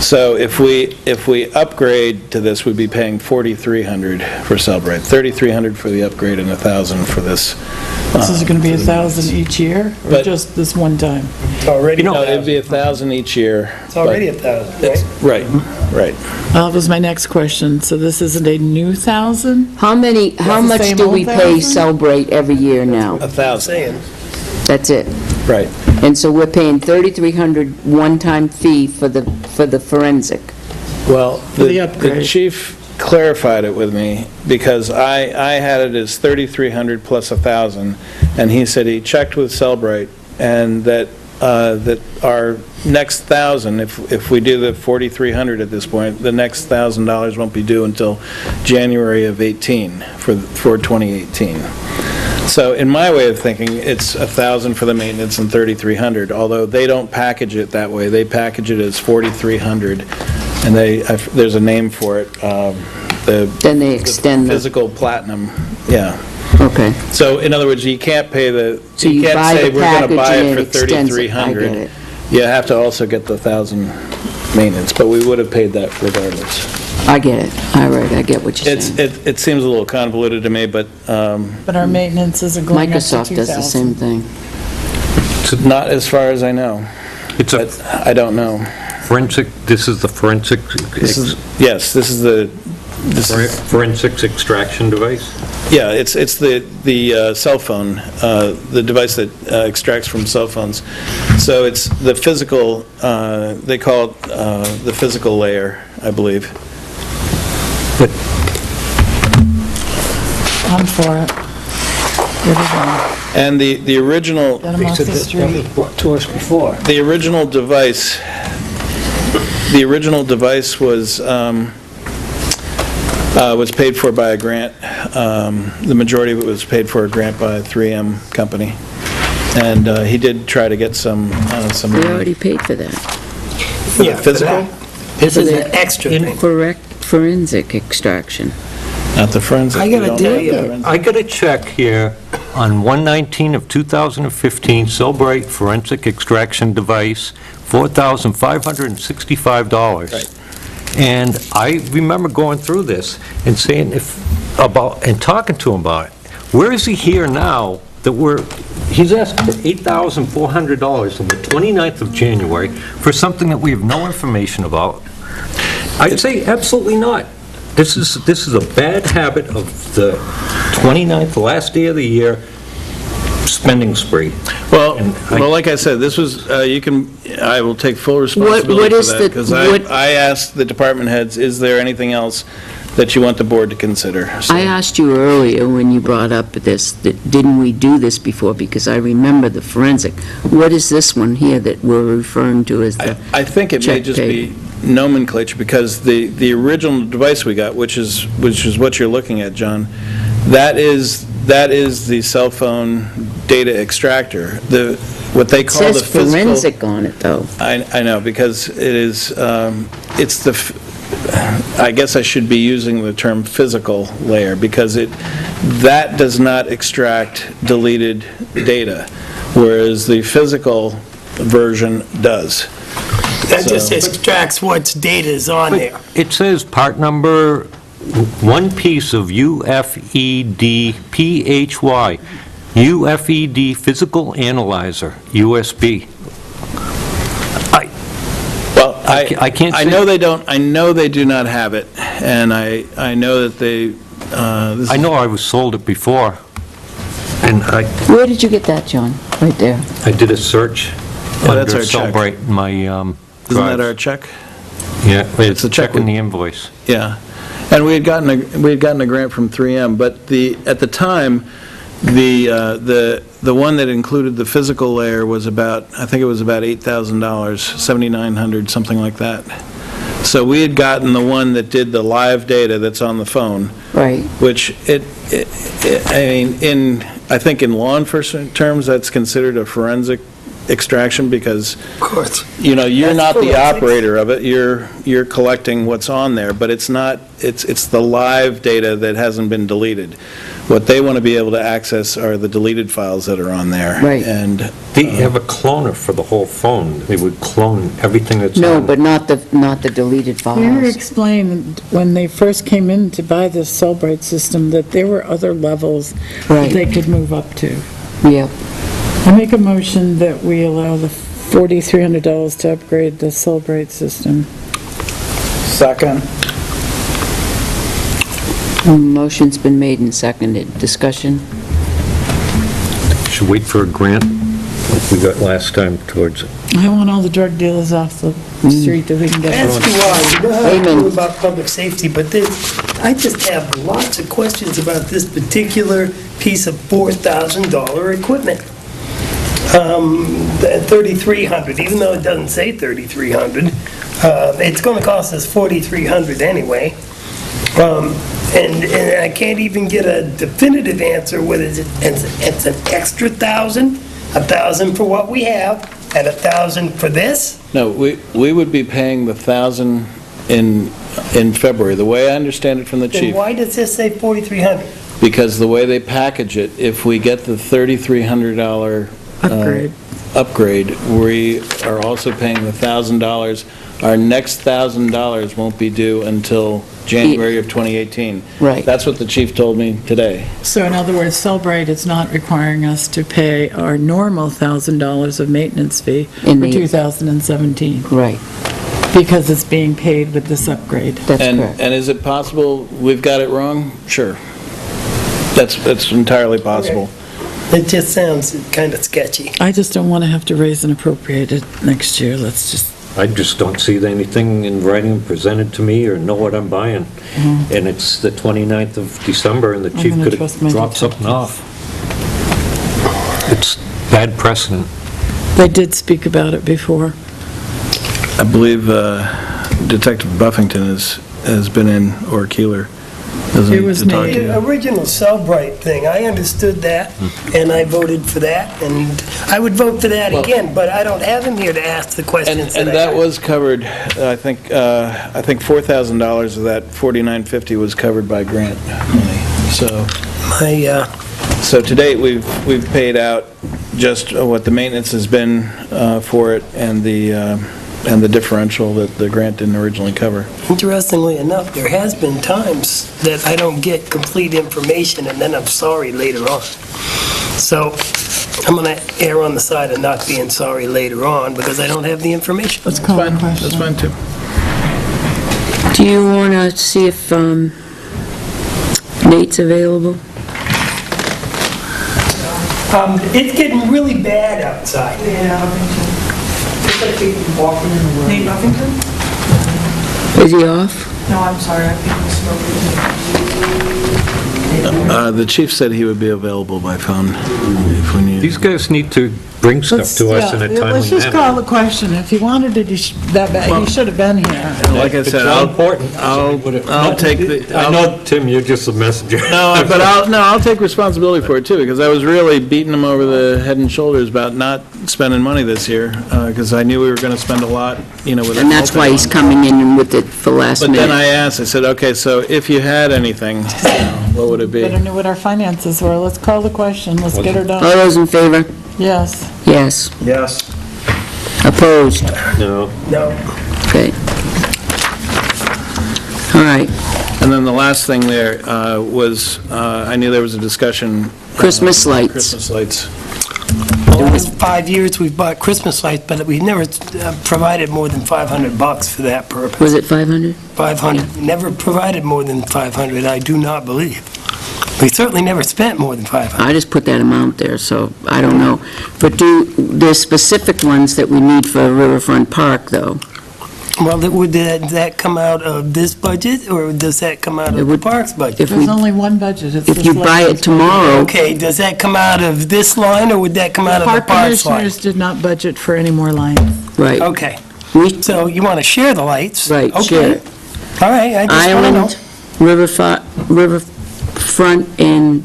So if we upgrade to this, we'd be paying $4,300 for Cellbrite, $3,300 for the upgrade and $1,000 for this. This is going to be 1,000 each year, or But- just this one time? It's already, No, it'd be 1,000 each year. it's already 1,000, right? Right. That was my next question. So this isn't a new 1,000? How the much same do we old pay 1,000? Cellbrite every year now? 1,000, Saying, That's it. right. And so we're paying $3,300 one-time fee for the forensic. Well, the the upgrade. chief clarified it with me, because I had it as 3,300 plus 1,000, and he said he checked with Cellbrite, and that our next 1,000, if we do the 4,300 at this point, the next $1,000 won't be due until January of 18, for 2018. So in my way of thinking, it's 1,000 for the maintenance and 3,300, although they don't package it that way. They package it as 4,300, and there's a name for it. Then they extend the, Physical platinum, yeah. okay. So in other words, you can't pay So you you can't buy say the we're going to package buy and it for it extends it. I 3,300. get it. You have to also get the 1,000 maintenance, but we would have paid that regardless. I get it. All right, I get what you're saying. It seems a little convoluted to me, but But our maintenance isn't going up to 2,000. Microsoft does the same thing. not as far as I know. It's a But I don't know. forensic, this is the forensic, Yes, this is forensics extraction device? yeah, it's the cell phone, the device that extracts from cell phones. So it's the physical, they call it the physical layer, I believe. I'm for it. Get it on. And the original, Get 'em off the street. brought to us before. the original device was paid for by a grant. The majority of it was paid for a grant by a 3M company. And he did try to get some We money. already paid for that. Yeah, for Physical? that. This is an extra thing. Forensic extraction. Not the forensic. I we gotta don't tell have you, the forensic. I got a check here on 1/19 of 2015, Cellbrite forensic extraction device, $4,565. Right. And I remember going through this and saying and talking to him about it. Where is he here now that he's asking for $8,400 on the 29th of January for something that we have no information about? I'd say absolutely not. This is a bad habit of the 29th, the last day of the year, spending spree. Well, And like I said, this was, I will take full what responsibility is for the- that, because what- I asked the department heads, is there anything else that you want the board to consider? So- I asked you earlier when you brought up this, that didn't we do this before? Because I remember the forensic. What is this one here that we're referring to as the, I think it may check just paid. be nomenclature, because the original device we got, which is what you're looking at, John, that is the cell phone data extractor. What they it call the says physical... forensic on it, though. I know, because it is, it's I guess I should be using the term physical layer, because that does not extract deleted data, whereas the physical version does. That just So- extracts what's data is on there. It says part number, one piece of UFED PHY, UFED physical analyzer, USB. Well, I can't I say- know they don't, I know they do not have it, and I know that they, this I is- know I was sold it before, and Where did you get that, John? Right there. I did a search Yeah, under that's our check. Cellbrite in my isn't that our drive. check? Yeah, it's a a check check in with- the invoice. Yeah, and we had gotten a grant from 3M, but at the time, the one that included the physical layer was about, I think it was about $8,000, $7,900, something like that. So we had gotten the one that did the live data that's on the phone, Right. which I mean, I think in law enforcement terms, that's considered a forensic extraction, because, Of course. you're That's not the forensics. operator of it, you're collecting what's on there, but it's not, it's the live data that hasn't been deleted. What they want to be able to access are the deleted files that are on there. Right. And They have a cloner for the whole phone. They would clone everything that's on. No, but not the deleted We were files. explained when they first came in to buy this Cellbrite system that there were other levels that Right. they could move up to. Yeah. I make a motion that we allow the $4,300 to upgrade the Cellbrite system. Second. Motion's been made and seconded. Discussion? Should wait for a grant like we got last time towards it. I want all the drug dealers off the street that we can get. As do I. You know how I Amen. feel about public safety, but I just have lots of questions about this particular piece of $4,000 equipment. At $3,300, even though it doesn't say $3,300, it's going to cost us $4,300 anyway. And I can't even get a definitive answer whether it's an extra $1,000 for what we have, and $1,000 for this. no, we would be paying the 1,000 in February, the way I understand it from the Then chief. why does this say $4,300? Because the way they package it, if we get the $3,300 upgrade, we are also paying the $1,000. Our next $1,000 won't be due until January of 2018. Right. That's what the chief told me today. So in other words, Cellbrite is not requiring us to pay our normal $1,000 of maintenance fee In for the- 2017, Right. because it's being paid with this upgrade. That's And correct. is it possible we've got it wrong? Sure. That's entirely possible. It just sounds kind of sketchy. I just don't want to have to raise and appropriate it next year. Let's just, I just don't see anything in writing presented to me or know what I'm buying. And it's the 29th of December, and the chief gonna could trust have my dropped something off. It's bad precedent. they did speak about it before. I believe Detective Buffington has been in, or Keeler, hasn't It he, was to talk me. to you? The original Cellbrite thing, I understood that, and I voted for that, and I would vote for that Well- again, but I don't have him here to ask the And questions that I that have. was covered, I think $4,000 of that $4,950 was covered by grant money. So to date, we've paid out just what the maintenance has been for it, and the differential that the grant didn't originally cover. Interestingly enough, there has been times that I don't get complete information, and then I'm sorry later on. So I'm going to err on the side of not being sorry later on, because I don't have the information. Let's call the Fine, question. that's fine, too. Do you want to see if Nate's available? It's getting really bad outside. Nate Buffington? Is he off? No, I'm sorry, I think we spoke. The chief said he would be available by phone if we need. These guys need to bring stuff to us in a Yeah, timely let's just call manner. the question. If he wanted it, he should have been here. Like I It's said, so I'll important. I'll take the. I know, Tim, you're just a messenger. No, but I'll take responsibility for it too, because I was really beating him over the head and shoulders about not spending money this year, because I knew we were going to spend a lot, with. And that's why he's coming in with it for last But then I minute. asked, I said, okay, so if you had anything, what would it be? Better know what our finances were. Let's call the question. Let's get her All done. those in favor? Yes. Yes. Yes. Opposed? No. No. Okay. All right. And then the last thing there was, I knew there was a discussion. Christmas lights. Christmas lights. The last 5 years, we've bought Christmas lights, but we've never provided more than $500 for that purpose. Was it 500? 500, never provided more than 500, I do not believe. We certainly never spent more than 500. I just put that amount there, so I don't know. But there's specific ones that we need for Riverfront Park, though. Well, would that come out of this budget, or does that come out It of the would- parks budget? If There's we, only one budget. It's if the you buy selectmen's it tomorrow, Okay, does that come out of this line, or would that come out budget. of the Park parks line? commissioners did not budget for any more lines. right. Okay, We, so you want to share the lights? Right, Okay. share it. All right, I just want to know. Island, Riverfront, and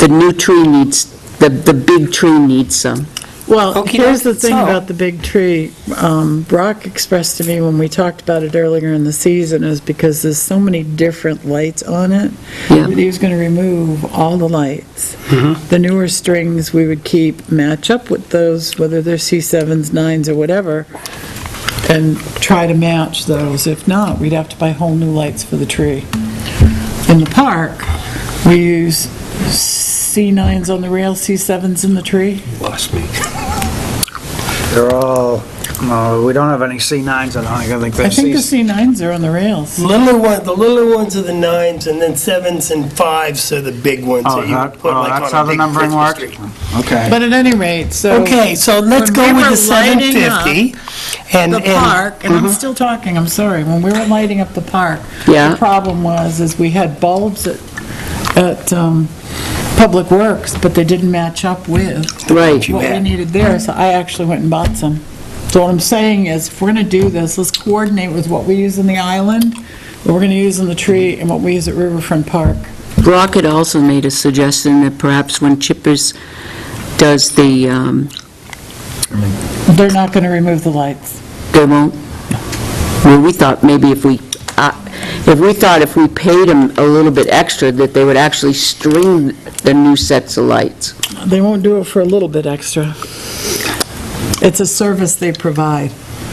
the new tree needs, the big tree needs some. Well, Okey here's the doke. thing So- about the big tree. Brock expressed to me when we talked about it earlier in the season is because there's so many different lights on it, Yeah. that he was going to remove all the lights. The newer strings we would keep match up with those, whether they're C7s, 9s, or whatever, and try to match those. If not, we'd have to buy whole new lights for the tree. In the park, we use C9s on the rail, C7s in the tree. Lost me. They're all, no, we don't have any C9s, I think I they're think the C. C9s are on the rails. The littler ones are the 9s, and then 7s and 5s are the big ones Oh, that you would that, put oh, like that's on how a the big numbering Christmas works? tree. Okay. But at any rate, so. Okay, so let's when go we with were the lighting up 750. And The park, and Mm-hmm. I'm still talking, I'm sorry, when we were lighting up the park, Yeah. the problem is we had bulbs at Public Works, but they didn't match up with Right. You what we had. needed there, so I actually went and bought some. So what I'm saying is, if we're gonna do this, let's coordinate with what we use in the island, what we're gonna use in the tree, and what we use at Riverfront Park. Brock had also made a suggestion that perhaps when Chippers does the, They're not gonna remove the lights. they won't? Well, we thought maybe if we paid them a little bit extra, that they would actually string the new sets of lights. They won't do it for a little bit extra. It's a service they provide.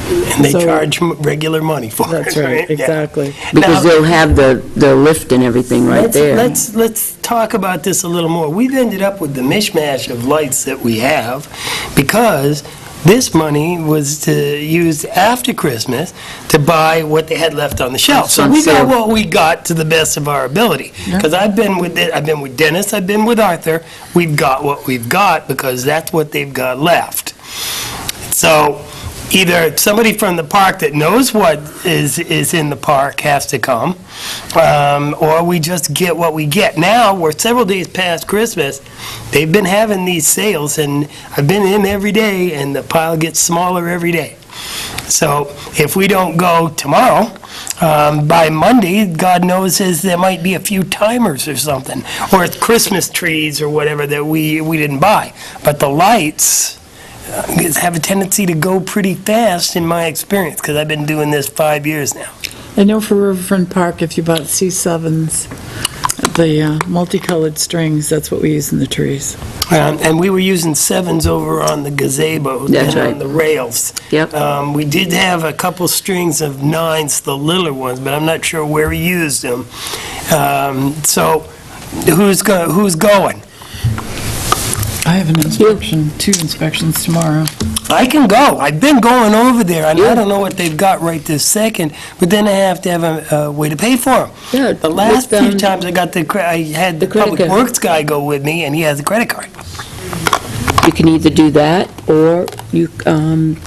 And they So- charge regular money for it. That's right, Yeah. exactly. Because Now- they'll have the lift and everything right there. Let's talk about this a little more. We've ended up with the mishmash of lights that we have because this money was to use after Christmas to buy what they had left on the shelf. So On we got sale. what we got to the best of our ability. Because I've been with Dennis, I've been with Arthur. We've got what we've got because that's what they've got left. So either somebody from the park that knows what is in the park has to come, or we just get what we get. Now, we're several days past Christmas, they've been having these sales, and I've been in every day, and the pile gets smaller every day. So if we don't go tomorrow, by Monday, God knows there might be a few timers or something, or it's Christmas trees or whatever that we didn't buy. But the lights have a tendency to go pretty fast in my experience, because I've been doing this 5 years now. I know for Riverfront Park, if you bought C7s, the multicolored strings, that's what we use in the trees. And we were using 7s over on the gazebo That's and on right. the rails. Yep. We did have a couple strings of 9s, the littler ones, but I'm not sure where we used them. So who's going? I have an inspection, 2 inspections tomorrow. I can go. I've been going over there, and I don't know what they've got right this second, but then I have to have a way to pay for them. Yeah, The last with, few times I had the the credit Public card. Works guy go with me, and he has a credit card. You can either do that, or you,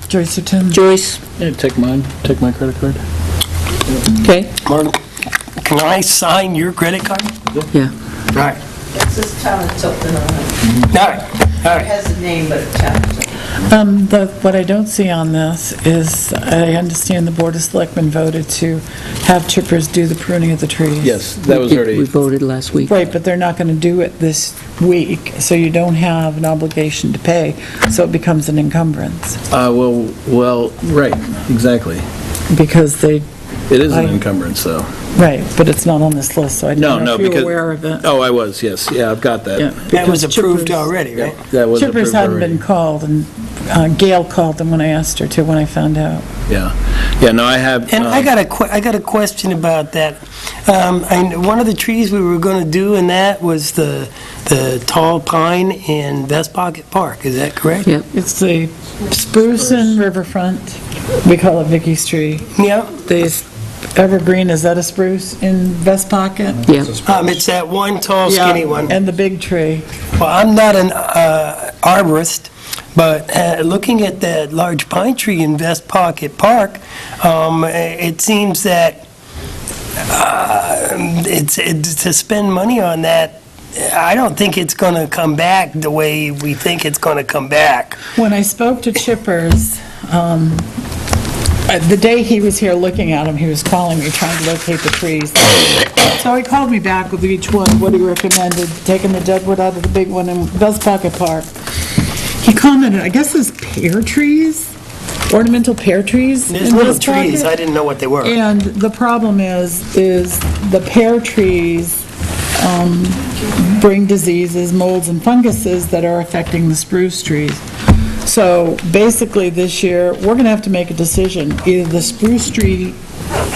Joyce or Tim? Joyce, Yeah, take my credit card. okay? Mark, can I sign your credit card? Yeah. All right. It says Town of Tilton on All it. right. All It right. has a name, but it's Town of Tilton. What I don't see on this is, I understand the Board of Selectmen voted to have chippers do the pruning of the trees. Yes, that was We already, voted last week. Right, but they're not going to do it this week, so you don't have an obligation to pay, so it becomes an encumbrance, well, right, exactly. because they, It is an I- encumbrance, though. right, but it's not on this list, so I No, don't know no, if you're because... aware of it. Oh, I was, yes, yeah, I've got that. Yeah, That was because approved chippers- already, right? That was Chippers approved hadn't already. been called, and Gail called them when I asked her to, when I found out. Yeah, no, I have... And I got a question about that. One of the trees we were going to do in that was the tall pine in West Pocket Park, is that correct? Yep. It's the spruce in Riverfront, we call it Vicky's tree. Yeah. The evergreen, is that a spruce in West Pocket? Yeah. It's that one tall skinny one. And the big tree. Well, I'm not an arborist, but looking at that large pine tree in West Pocket Park, it seems that to spend money on that, I don't think it's going to come back the way we think it's going to come back. When I spoke to Chippers, the day he was here looking at them, he was calling me, trying to locate the trees. So he called me back with each one, what he recommended, taking the deadwood out of the big one in West Pocket Park. he commented, I guess there's pear trees, ornamental pear trees There's in little this trees, I pocket. didn't know what they were. And the problem is the pear trees bring diseases, molds and funguses that are affecting the spruce trees. So basically this year, we're gonna have to make a decision. Either the spruce tree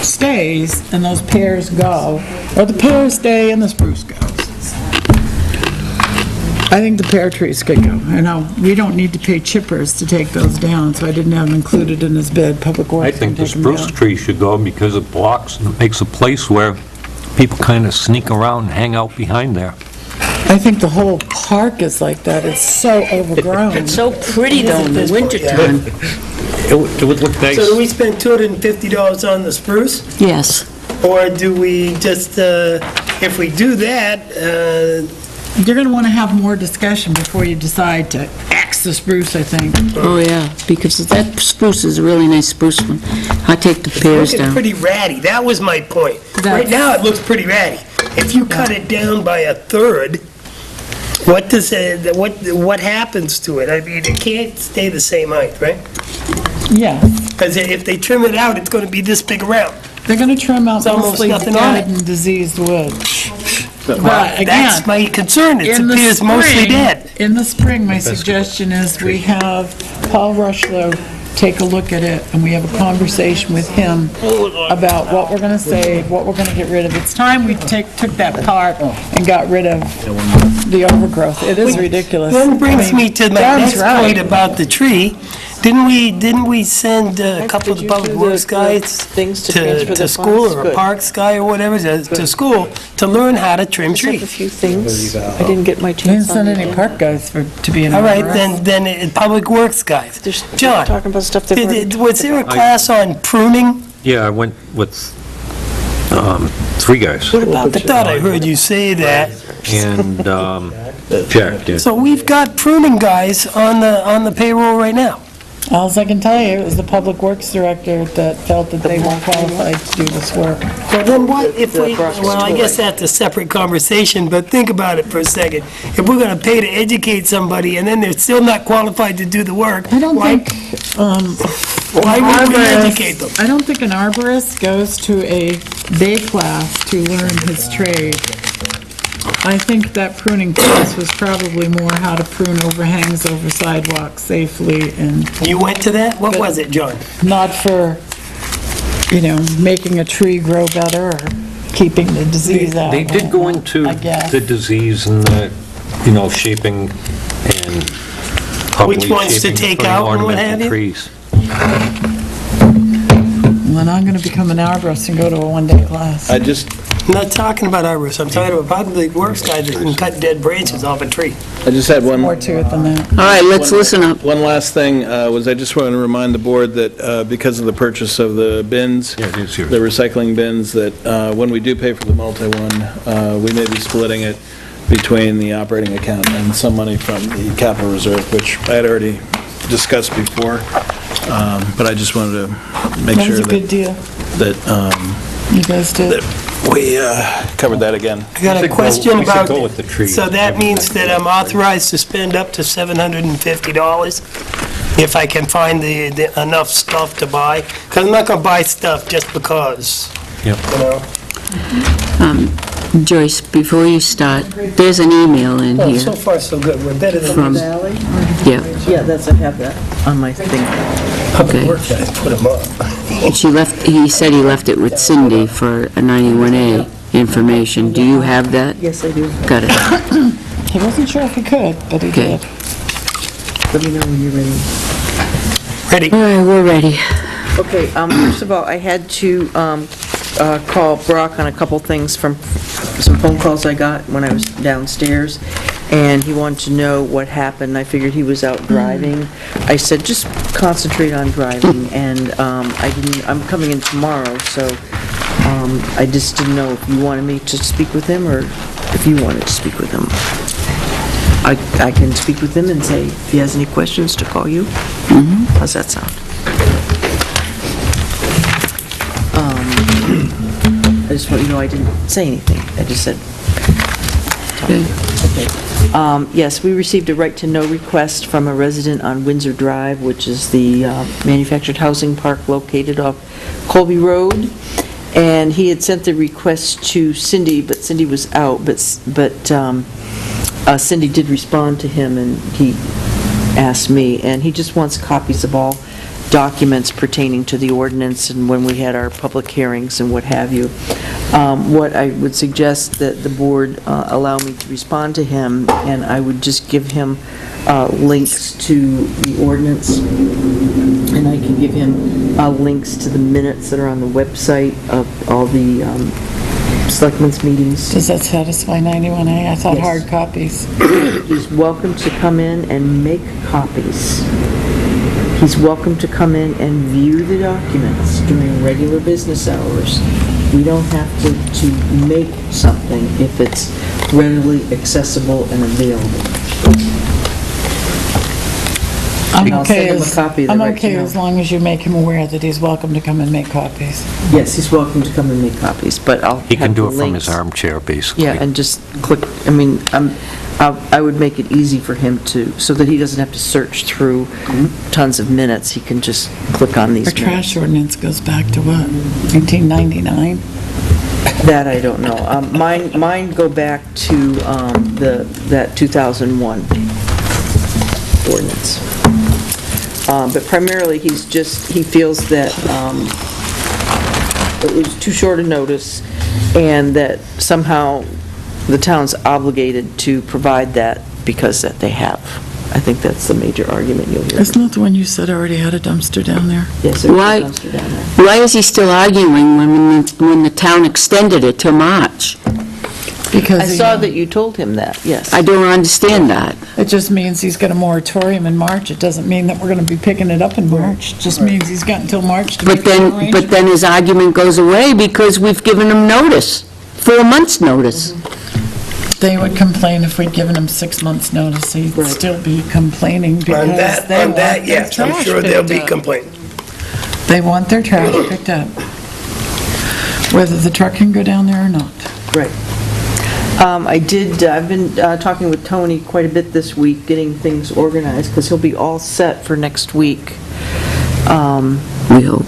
stays and those pears go, or the pears stay and the spruce goes. I think the pear trees could go. I know, we don't need to pay chippers to take those down, so I didn't have them included in his bid. Public Works I can think the take them spruce down. tree should go because it blocks, and it makes a place where people kind of sneak around and hang out behind there. I think the whole park is like that. It's so overgrown. It's so pretty though in the wintertime. It would look nice. So do we spend $250 on the spruce? Yes. Or do we just, if we do that, You're going to want to have more discussion before you decide to axe the spruce, I think. Oh, yeah, because that spruce is a really nice spruce one. I take the pears looking down. pretty ratty, that was my point. Right now, it looks pretty ratty. If you cut it down by a third, what happens to it? I mean, it can't stay the same height, right? Yeah. Because if they trim it out, it's going to be this big around. They're going to trim out It's almost mostly nothing on dead it. and diseased wood. But That's again, my concern, it in the appears mostly spring, dead. in the spring, my suggestion is we have Paul Rushlow take a look at it, and we have a conversation with him about what we're gonna save, what we're gonna get rid of. It's time we took that part and got rid of the overgrowth. It is ridiculous. That brings I mean, me to my Darren's next right. point about the tree. Didn't we send a couple of Did you public do works the guys things to transfer to the school, funds? or a Good. parks guy or whatever, to school, to learn how to trim Just have a trees? few things. I didn't get my We didn't chance on send it. any park guys to be in All right, arborist. then public works guys. They're John, talking about stuff they've already was there a class on pruning? Yeah, I went with 3 guys, What about I thought I heard you say that. and Jack did. So we've got pruning guys on the payroll right now. All I can tell you is the public works director that felt that they weren't qualified to do this work. Well, then what if The we, Brock's well, I toy. guess that's a separate conversation, but think about it for a second. If we're gonna pay to educate somebody and then they're still not qualified to do the work, I don't why, think, why would we arborist- educate them? I don't think an arborist goes to a day class to learn his trade. I think that pruning class was probably more how to prune overhangs over sidewalks safely and You went to that? What was it, John? not for, making a tree grow better or keeping the disease out. They did go into I guess. the disease and the, shaping and probably Which ones to shaping, take putting out and what have ornamental you? trees. When I'm gonna become an arborist and go to a one-day class. I just, I'm not talking about arborists, I'm talking about public works guy that can cut dead branches off a tree. I just had one. More to it than that. All right, let's listen up. One last thing was I just wanted to remind the board that because of the purchase of the bins, Yeah, it is here. the recycling bins, that when we do pay for the multi-one, we may be splitting it between the operating account and some money from the capital reserve, which I had already discussed before, but I just wanted to make That sure was a good that, deal. You guys did. we covered that again. I got a question We should about, go with the tree. so that means that I'm authorized to spend up to $750 if I can find the enough stuff to buy? Because I'm not going to buy stuff just because, Yep. you know? Joyce, before you start, there's an email in Oh, here so far, so good. We're better than from, Valley? yeah, Yeah, I have that on my thing. public okay. works guys, put them up. he said he left it with Cindy for a 91A information. Do you have that? Yes, I do. Got it. He wasn't sure if he could, but he Okay. did. Let me know when you're ready. Ready? All right, we're ready. Okay, first of all, I had to call Brock on a couple things from some phone calls I got when I was downstairs, and he wanted to know what happened. I figured he was out driving. I said, just concentrate on driving, and I'm coming in tomorrow, so I just didn't know if you wanted me to speak with him, or if you wanted to speak with him. I can speak with him and say, if he has any questions, to call you. How's that sound? I just want you to know I didn't say anything. I just said, Okay. okay. Yes, we received a right-to-know request from a resident on Windsor Drive, which is the manufactured housing park located off Colby Road, and he had sent the request to Cindy, but Cindy was out, but Cindy did respond to him, and he asked me, and he just wants copies of all documents pertaining to the ordinance and when we had our public hearings and what have you. What I would suggest that the board allow me to respond to him, and I would just give him links to the ordinance, and I can give him links to the minutes that are on the website of all the selectmen's meetings. Does that satisfy 91A? I thought Yes. hard copies. He's welcome to come in and make copies. He's welcome to come in and view the documents during regular business hours. We don't have to make something if it's readily accessible and available. I'm I'll okay send him a copy of the I'm right to okay know. as long as you make him aware that he's welcome to come and make copies. Yes, he's welcome to come and make copies, but I'll He can have do the it from his links. armchair, basically. Yeah, and just click, I mean, I would make it easy for him to, so that he doesn't have to search through tons of minutes. He can just click on these Our minutes. trash ordinance goes back to what, 1999? That I don't know. Mine go back to that 2001 ordinance. But primarily, he feels that it was too short a notice, and that somehow the town's obligated to provide that because that they have. I think that's the major argument you'll hear. Isn't that the one you said already had a dumpster down there? Yes, there's a Why- dumpster down there. Why is he still arguing when the town extended it till March? Because I saw that you told him that, yes. I don't understand that. It just means he's got a moratorium in March. It doesn't mean that we're going to be picking it up in March. It just means he's got until March to make But an then, arrangement. his argument goes away because we've given him notice, 4 months' notice. They would complain if we'd given him 6 months' notice. He'd Right. still be complaining because On that, they want their yes, I'm trash sure they'll picked be up. complaining. They want their trash picked up, whether the truck can go down there or not. Right. I've been talking with Tony quite a bit this week, getting things organized, because he'll be all set for next week. We hope.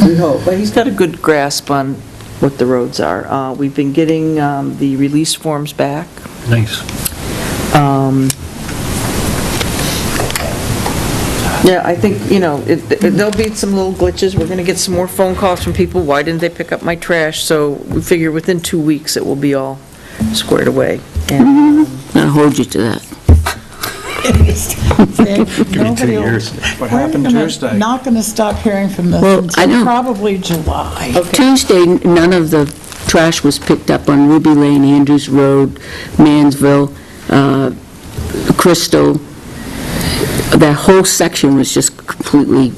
We hope, but he's got a good grasp on what the roads are. We've been getting the release forms back. Nice. Yeah, I think, there'll be some little glitches. We're going to get some more phone calls from people, why didn't they pick up my trash? So we figure within 2 weeks, it will be all squared away. And I'll hold you to that. Nobody will- What happened We're Tuesday? not going to stop hearing from this Well, I until know. probably July. Tuesday, none of the trash was picked up on Ruby Lane, Andrews Road, Mansville, Crystal. That whole section was just completely,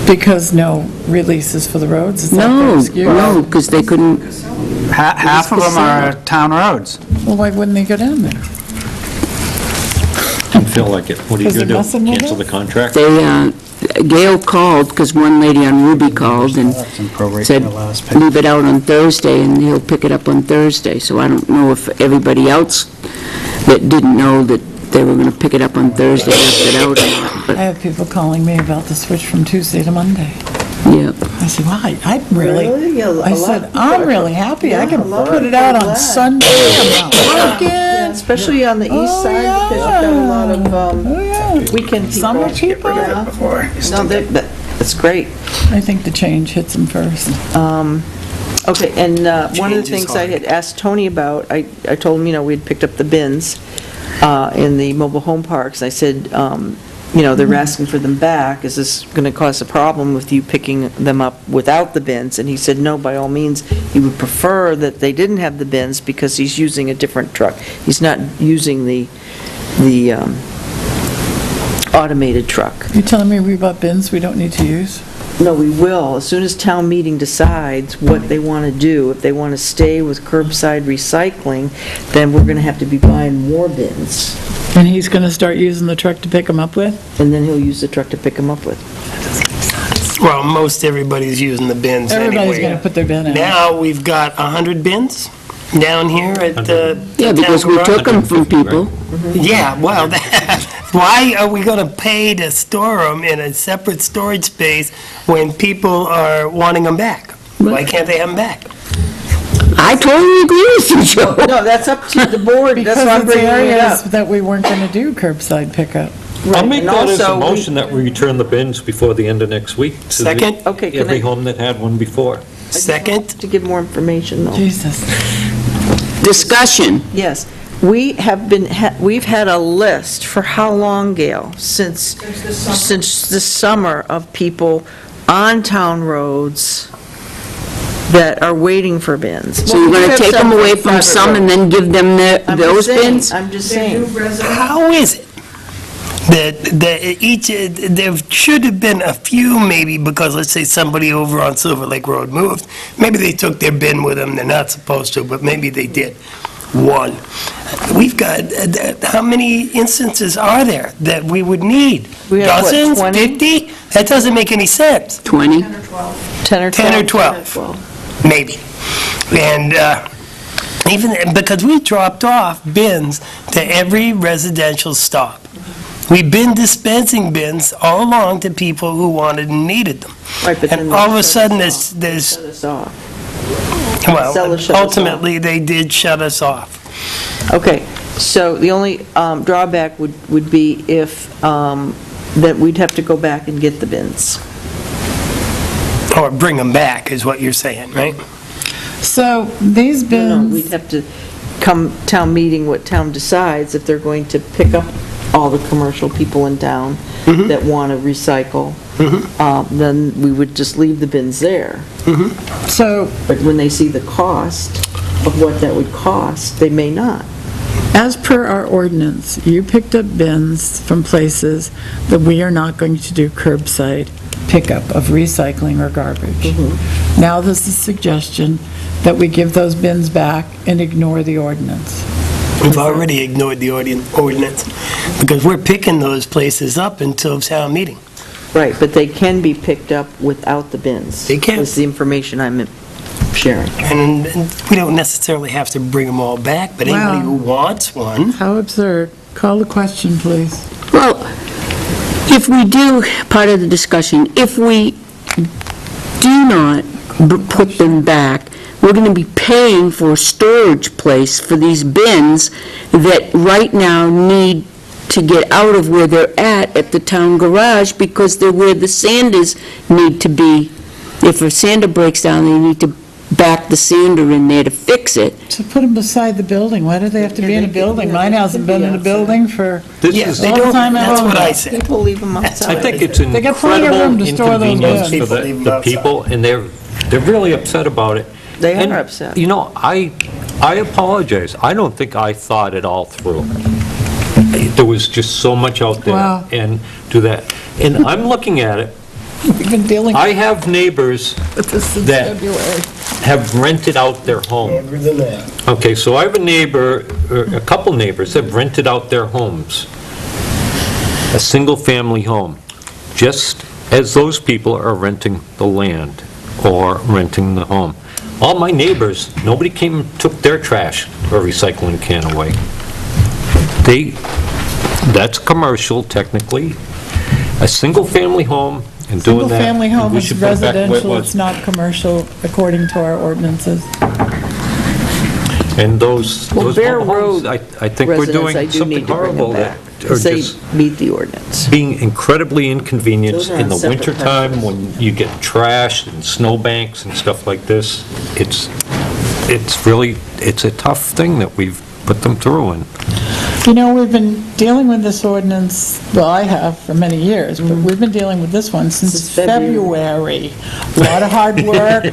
Because no releases for the roads? Is that their no, excuse? because they couldn't, Half of them are town roads. Well, why wouldn't they go down there? I feel like it. What are you Is it going to messing do? with Cancel it? the contract? Gail called, because one lady on Ruby called and said, leave it out on Thursday, and he'll pick it up on Thursday. So I don't know if everybody else that didn't know that they were going to pick it up on Thursday left it out or not, I but, have people calling me about the switch from Tuesday to Monday. yeah. I said, well, I'm really, Really? Yeah, a lot I of said, people I'm are- really happy. I Yeah, can a lot of put it people out are on glad. Sunday. I'm not Yeah, working. especially on the east Oh, side, because you've got a lot of Oh, yeah. weekend people. Summer people. Yeah. Before. No, that's great. I think the change hits them first. Okay, and one of the Change is things I hard. had asked Tony about, I told him, we'd picked up the bins in the mobile home parks. I said, they're asking for them back. Is this going to cause a problem with you picking them up without the bins? And he said, no, by all means, he would prefer that they didn't have the bins because he's using a different truck. He's not using the automated truck. You telling me we bought bins we don't need to use? No, we will. As soon as town meeting decides what they want to do, if they want to stay with curbside recycling, then we're going to have to be buying more bins. And he's going to start using the truck to pick them up with? And then he'll use the truck to pick them up with. Well, most everybody's using the bins anyway. Everybody's going to put their bin out. Now, we've got 100 bins. down here at the Yeah, because we town took them from 150, right? people. Yeah, well, why are we going to pay to store them in a separate storage space when people are wanting them back? Why can't they have them back? I totally agree with you, Joe. No, that's up to the board, that's why I'm Because it's bringing it areas up. that we weren't going to do curbside pickup. I'll make And that as a also, we- motion that we return the bins before the end of next week. to the- Second? Okay, can Every I- home that had one before. Second? To give more information, though. Jesus. Discussion. Yes, we've had a list for how long, Gail? Since the summer of people on town roads that are waiting for bins. So you're going to take them away from some and then give them those bins? I'm just saying. How is it that each, there should have been a few maybe, because let's say somebody over on Silver Lake Road moved, maybe they took their bin with them, they're not supposed to, but maybe they did. One. We've got, how many instances are there that we would need? We have, what, Dozens, 20? 50? That doesn't make any sense. 20? 10 or 12. 10 or 12. Maybe. And even, because we dropped off bins to every residential stop. We've been dispensing bins all along to people who wanted and needed them. Right, but then And they all of a shut sudden, us there's, Shut us off. well, Sellers shut us off. ultimately, they did shut us off. Okay, so the only drawback would be if, that we'd have to go back and get the bins. Or bring them back, is what you're saying, right? So these No, we'd bins, have to come town meeting, what town decides, if they're going to pick up all the commercial people in town that want to recycle, then we would just leave the bins there. so But when they see the cost of what that would cost, they may not. as per our ordinance, you picked up bins from places that we are not going to do curbside pickup of recycling or garbage. Now there's a suggestion that we give those bins back and ignore the ordinance. We've already ignored the ordinance, because we're picking those places up until town meeting. Right, but they can be picked up without the bins. They can. That's the information I'm sharing. And we don't necessarily have to bring them all back, but anybody Wow. who wants one, How absurd. Call the question, please. Well, if we do, part of the discussion, if we do not put them back, we're going to be paying for a storage place for these bins that right now need to get out of where they're at the town garage, because they're where the sanders need to be. If a sander breaks down, they need to back the sander in there to fix it. To put them beside the building, why do they have to be in a building? Mine hasn't been in a building for, This yes, is, they all the don't, time at that's home. what I said. People leave them outside. I think it's an They got plenty of room incredible to store those inconvenience bins. for People leave them the outside. people, and they're really upset about it. They are And, upset. You know, I apologize. I don't think I thought it all through. There was just so much out there. Wow. And do that. And I'm looking at it. We've been dealing I have neighbors with this since that- February. have rented out their home. Longer than that. Okay, so I have a neighbor, or a couple neighbors that have rented out their homes, a single-family home, just as those people are renting the land or renting the home. All my neighbors, nobody came and took their trash or recycling can away. That's commercial technically, a single-family home and doing that. Single-family home we is should put it back the way it residential, was. it's not commercial, according to our ordinances. And those Well, Bear mobile homes, Road I think we're residents, I doing do something need to bring them horrible back, that are because they just meet the ordinance. being incredibly inconvenienced Those are in the on separate wintertime parcels. when you get trash and snowbanks and stuff like this. It's a tough thing that we've put them through, and You know, we've been dealing with this ordinance, well, I have for many years, but we've been dealing with this one since Since February. February. A lot of hard work.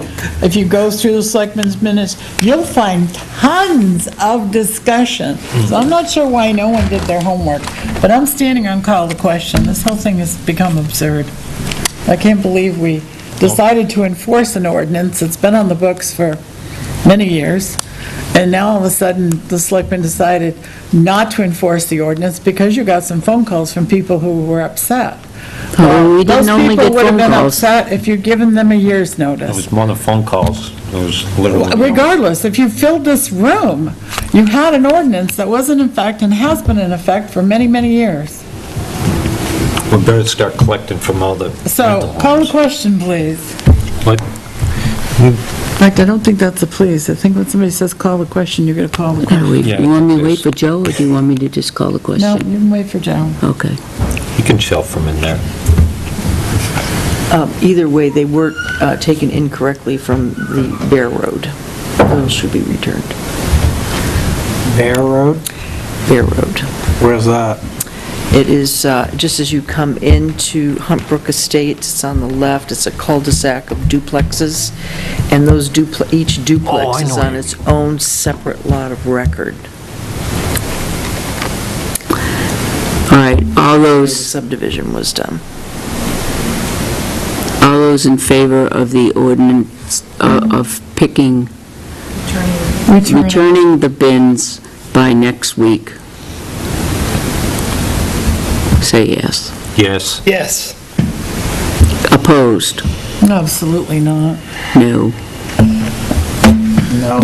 If you go through the selectmen's minutes, you'll find tons of discussion. So I'm not sure why no one did their homework, but I'm standing on call the question. This whole thing has become absurd. I can't believe we decided to enforce an ordinance that's been on the books for many years, and now all of a sudden, the selectmen decided not to enforce the ordinance because you got some phone calls from people who were upset. Oh, we didn't only get Those people would have phone been calls. upset if you'd given them a year's It notice. was more than phone calls. It was literally. Regardless, if you filled this room, you had an ordinance that was in effect and has been in effect for many, many years. We better start collecting from all the. So, rental call the homes. question, please. What? In fact, I don't think that's a please. I think when somebody says call the question, you're going to call the Yeah, question. Yeah, You want me to wait it's- for Joe, or do you want me to just call the No, question? you can wait for Joe. Okay. You can shelf them in there. Either way, they were taken incorrectly from the Bear Road. Those should be returned. Bear Road, Bear Road. where's that? It is just as you come into Hunt Brook Estates, it's on the left, it's a cul-de-sac of duplexes, and those each duplex I is know. on its own separate lot of record. All right, all The those subdivision was done. in favor of the ordinance of picking, Return. returning the bins by next week? Say yes. Yes. Yes. Opposed? Absolutely not. No. No.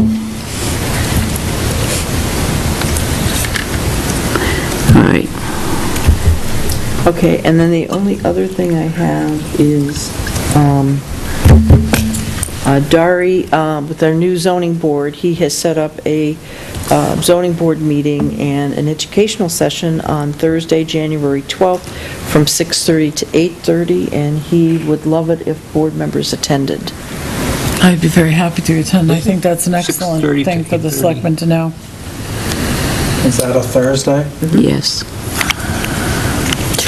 All right. Okay, and then the only other thing I have is, Dari, with our new zoning board, he has set up a zoning board meeting and an educational session on Thursday, January 12th, from 6:30 to 8:30, and he would love it if board members attended. I'd be very happy to attend. I think that's an excellent 6:30 to thing for the 8:30. selectmen to know. Is that a Thursday? Yes.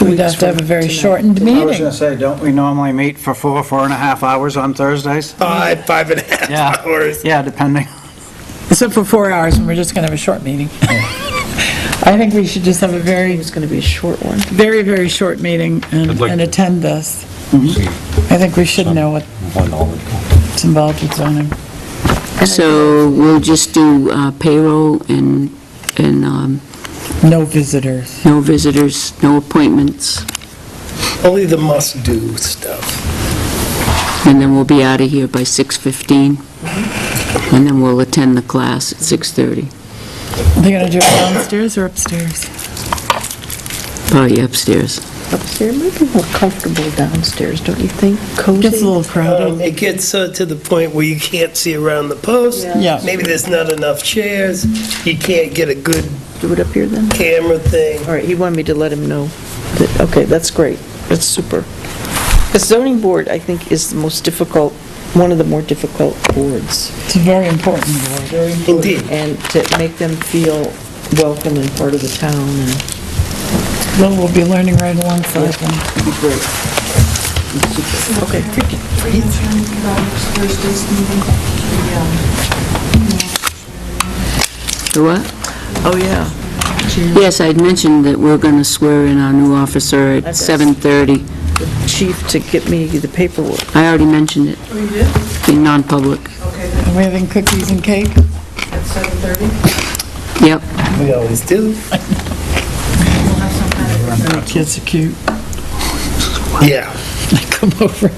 We'd have to have a very Tonight. shortened I was meeting. gonna say, don't we normally meet for 4.5 hours on Thursdays? 5.5 hours. Yeah, depending. Except for 4 hours, and we're just going to have a short meeting. I think we should just have a very, It's going to be a short one. very, very short meeting and I'd like and to- attend this. See I think we should know one all. what's involved with zoning. So we'll just do payroll and No visitors. no visitors, no appointments, Only the must-do stuff. and then we'll be out of here by 6:15, and then we'll attend the class at 6:30. They're going to do it downstairs or upstairs? Probably upstairs. Upstairs, might be more comfortable downstairs, don't you think? Cozy? Gets a little crowded. It gets to the point where you can't see around the post. Yeah. Maybe there's not enough chairs. You can't get a good Do it up here then? camera thing. All right, he wanted me to let him know. Okay, that's great. That's super. The zoning board, I think, is the most difficult, one of the more difficult boards. It's a very important board. Indeed. And to make them feel welcome and part of the town, and Well, we'll be learning right alongside them. it'd be great. Okay. The what? Oh, yeah. Yes, I'd mentioned that we're going to swear in our new officer at That's- 7:30. Chief to get me the paperwork. I already mentioned it. In non-public. Are we having cookies and cake? Yep. We always do. The kids are cute. Yeah. They come over.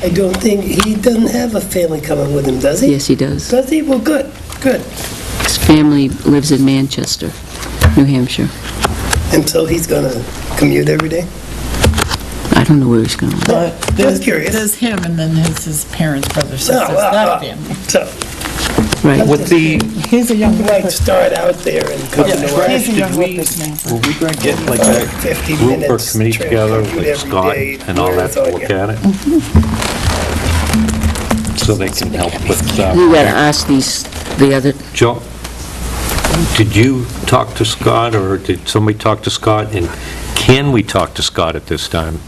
I don't think, he doesn't have a family coming with him, does he? Yes, he does. Does he? Well, good, good. His family lives in Manchester, New Hampshire. And so he's gonna commute every day? I don't know where he's going. But Just there's curious. there's him, and then his parents, brothers, sisters, Oh, that family. So, Right. With the, He's a young he might whipper. start out there and come to Yeah, he's a North. young Did we- whippersnapper. were we going to get like a 50 group or minutes. committee trip together commute with every Scott day, and all that to wears on look you. at it? So they can help with, You gotta ask the other, Joe, did you talk to Scott, or did somebody talk to Scott? And can we talk to Scott at this time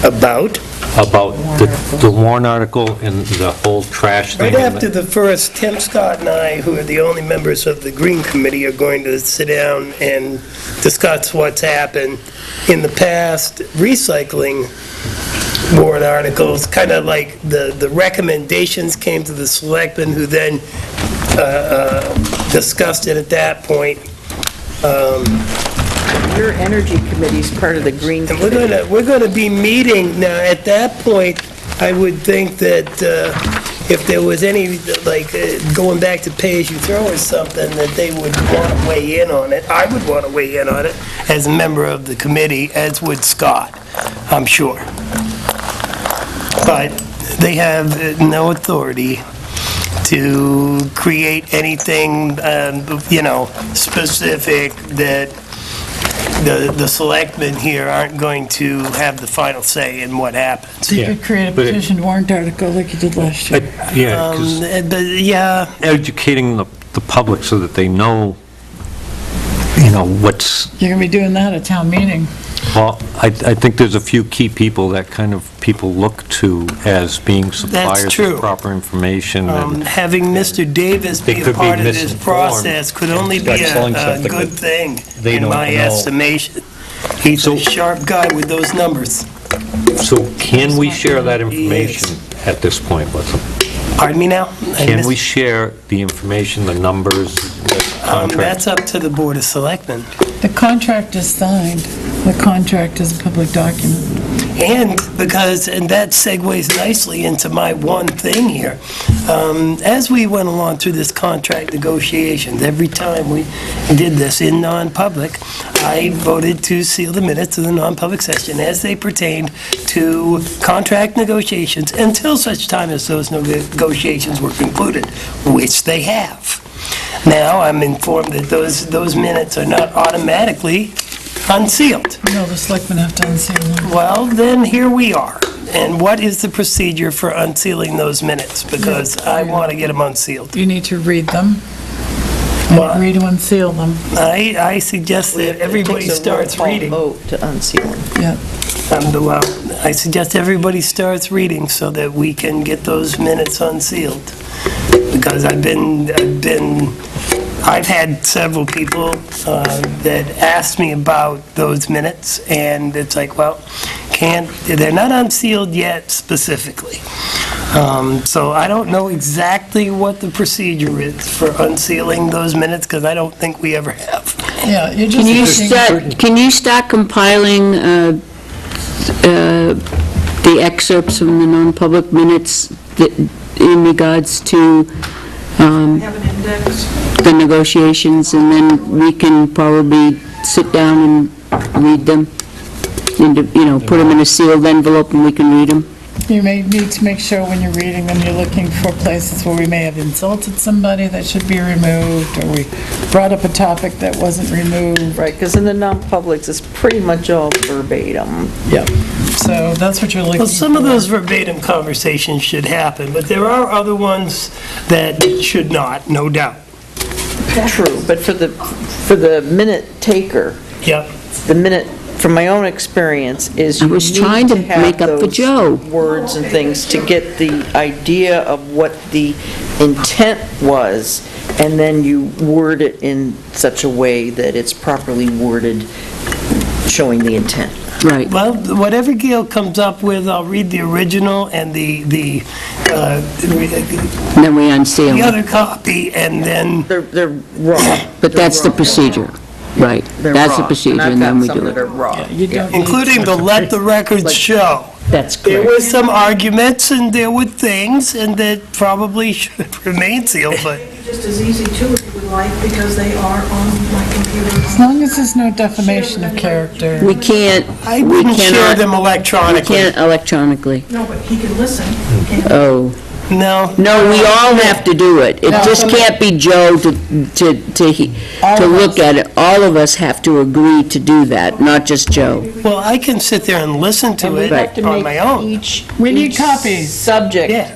About? about the warrant article and the whole trash thing? Right after the first, Tim Scott and I, who are the only members of the Green Committee, are going to sit down and discuss what's happened in the past, recycling warrant articles, kind of like the recommendations came to the selectmen, who then discussed it at that point. Your energy committee's part of the green And committee. we're gonna be meeting, now, at that point, I would think that if there was any, like, going back to pay-as-you-throw or something, that they would want to weigh in on it. I would want to weigh in on it as a member of the committee, as would Scott, I'm sure. But they have no authority to create anything, specific that the selectmen here aren't going to have the final say in what happens. You could create a but it- petition warrant article like you did last year. Yeah, 'cause But, yeah, educating the public so that they know, what's, You're going to be doing that at town meeting. well, I think there's a few key people that kind of people look to as being suppliers true. of proper information. And having Mr. Davis They be a could be part of this misinformed. process could only be Start selling a something good that thing, they in don't my know. estimation. He's So- a sharp guy with those numbers. So can we share that information at this point with them? Pardon me now? I Can missed- we share the information, the numbers, the contract? That's up to the Board of Selectmen. The contract is signed. The contract is a public document. And that segues nicely into my one thing here. As we went along through this contract negotiations, every time we did this in non-public, I voted to seal the minutes of the non-public session as they pertained to contract negotiations until such time as those negotiations were concluded, which they have. Now, I'm informed that those minutes are not automatically unsealed. No, the selectmen have to unseal them. Well, then here we are. And what is the procedure for unsealing those minutes? Because I want to get them unsealed. You need to read them Well- and agree to unseal them. I suggest that everybody starts reading. Vote to unseal them. Yeah. Well, I suggest everybody starts reading so that we can get those minutes unsealed. Because I've had several people that asked me about those minutes, and it's like, well, they're not unsealed yet specifically. So I don't know exactly what the procedure is for unsealing those minutes, because I don't think we ever have. Yeah, you're just looking- Can you start compiling the excerpts from the non-public minutes in regards to Have an index. the negotiations, and then we can probably sit down and read them, and, put them in a sealed envelope and we can read them? You may need to make sure when you're reading them, you're looking for places where we may have insulted somebody that should be removed, or we brought up a topic that wasn't removed. Right, because in the non-publics, it's pretty much all verbatim. Yep. So that's what you're looking for. Well, some of those verbatim conversations should happen, but there are other ones that should not, no doubt. True, but for the minute taker, Yep. the minute, from my own experience, is I you was need trying to have make up for those Joe. words and things to get the idea of what the intent was, and then you word it in such a way that it's properly worded, showing the intent. Right. Well, whatever Gail comes up with, I'll read the original and the Then we unseal them. other copy, and then, They're raw. But that's the procedure, right. They're That's the raw. procedure, and then we do I've got some that are it. raw. Yeah, you don't need- including the let the records show. That's There correct. were some arguments, and there were things, and that probably should remain sealed, but Just as easy too, if you would like, because they are on my computer. As long as there's no defamation of character. We can't, I we wouldn't share cannot, them we electronically. can't electronically. No, but he can listen. And Oh. No. No, we all have to do it. It No. just can't be Joe to look at it. All of us have to agree to do that, not just Joe. Well, I can sit there and listen to And we it have to on make my own. We need each copies. Subject, Yeah.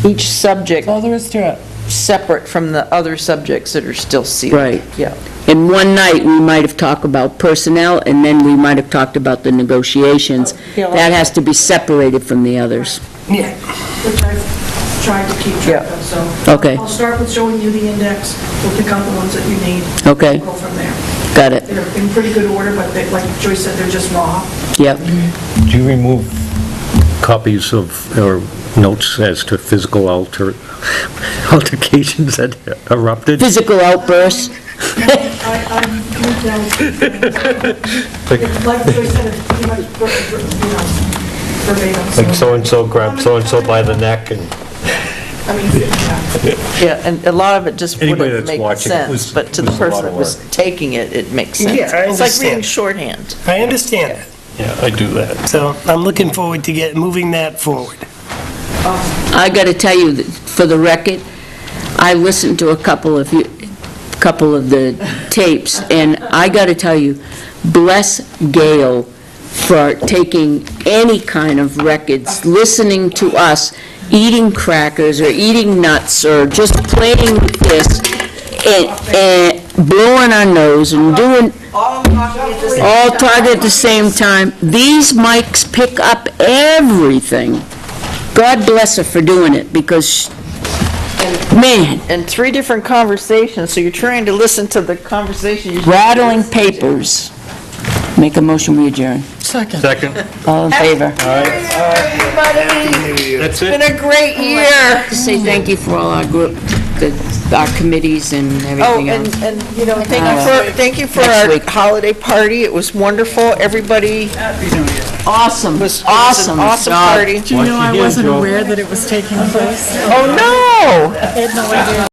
each subject All there is to it. separate from the other subjects that are still sealed. Right. Yeah. In one night, we might have talked about personnel, and then we might have talked about the negotiations. That has to be separated from the others. Yeah. which I've tried to keep track of, so. Okay. I'll start with showing you the index. We'll pick out the ones that you need. Okay. We'll go from there. Got it. They're in pretty good order, but they, like Joyce said, they're just raw. Yep. Do you remove copies of, or notes as to physical altercations that erupted? Physical outbursts. I Like they said, it's pretty much, verbatim. Like so-and-so grabbed so-and-so by the neck and... I mean, yeah. Yeah, and a lot of it just Anybody wouldn't that's make watching it sense, was- but to the was a lot person of that was work. taking it, it makes sense. Yeah, I It's like understand. reading shorthand. I understand it. Yeah, I do that. So I'm looking forward to moving that forward. I got to tell you, that for the record, I listened to a couple of the tapes, and I got to tell you, bless Gail for taking any kind of records, listening to us, eating crackers or eating nuts or just playing with this and blowing our nose and doing, all talking at the same time. These mics pick up everything. God bless her for doing it, because, man, And 3 different conversations, so you're trying to listen to the conversation. rattling papers. Make a motion, we adjourn. Second. All in favor? Everybody, That's it's been a great year. To say thank you for all our group, our committees and Oh, everything and, else. and, you know, thank you for Next our week. holiday party. It was wonderful. Everybody Awesome, was an awesome. awesome job. party. Do you know I wasn't aware that it was taking place? Oh, no! I had no idea.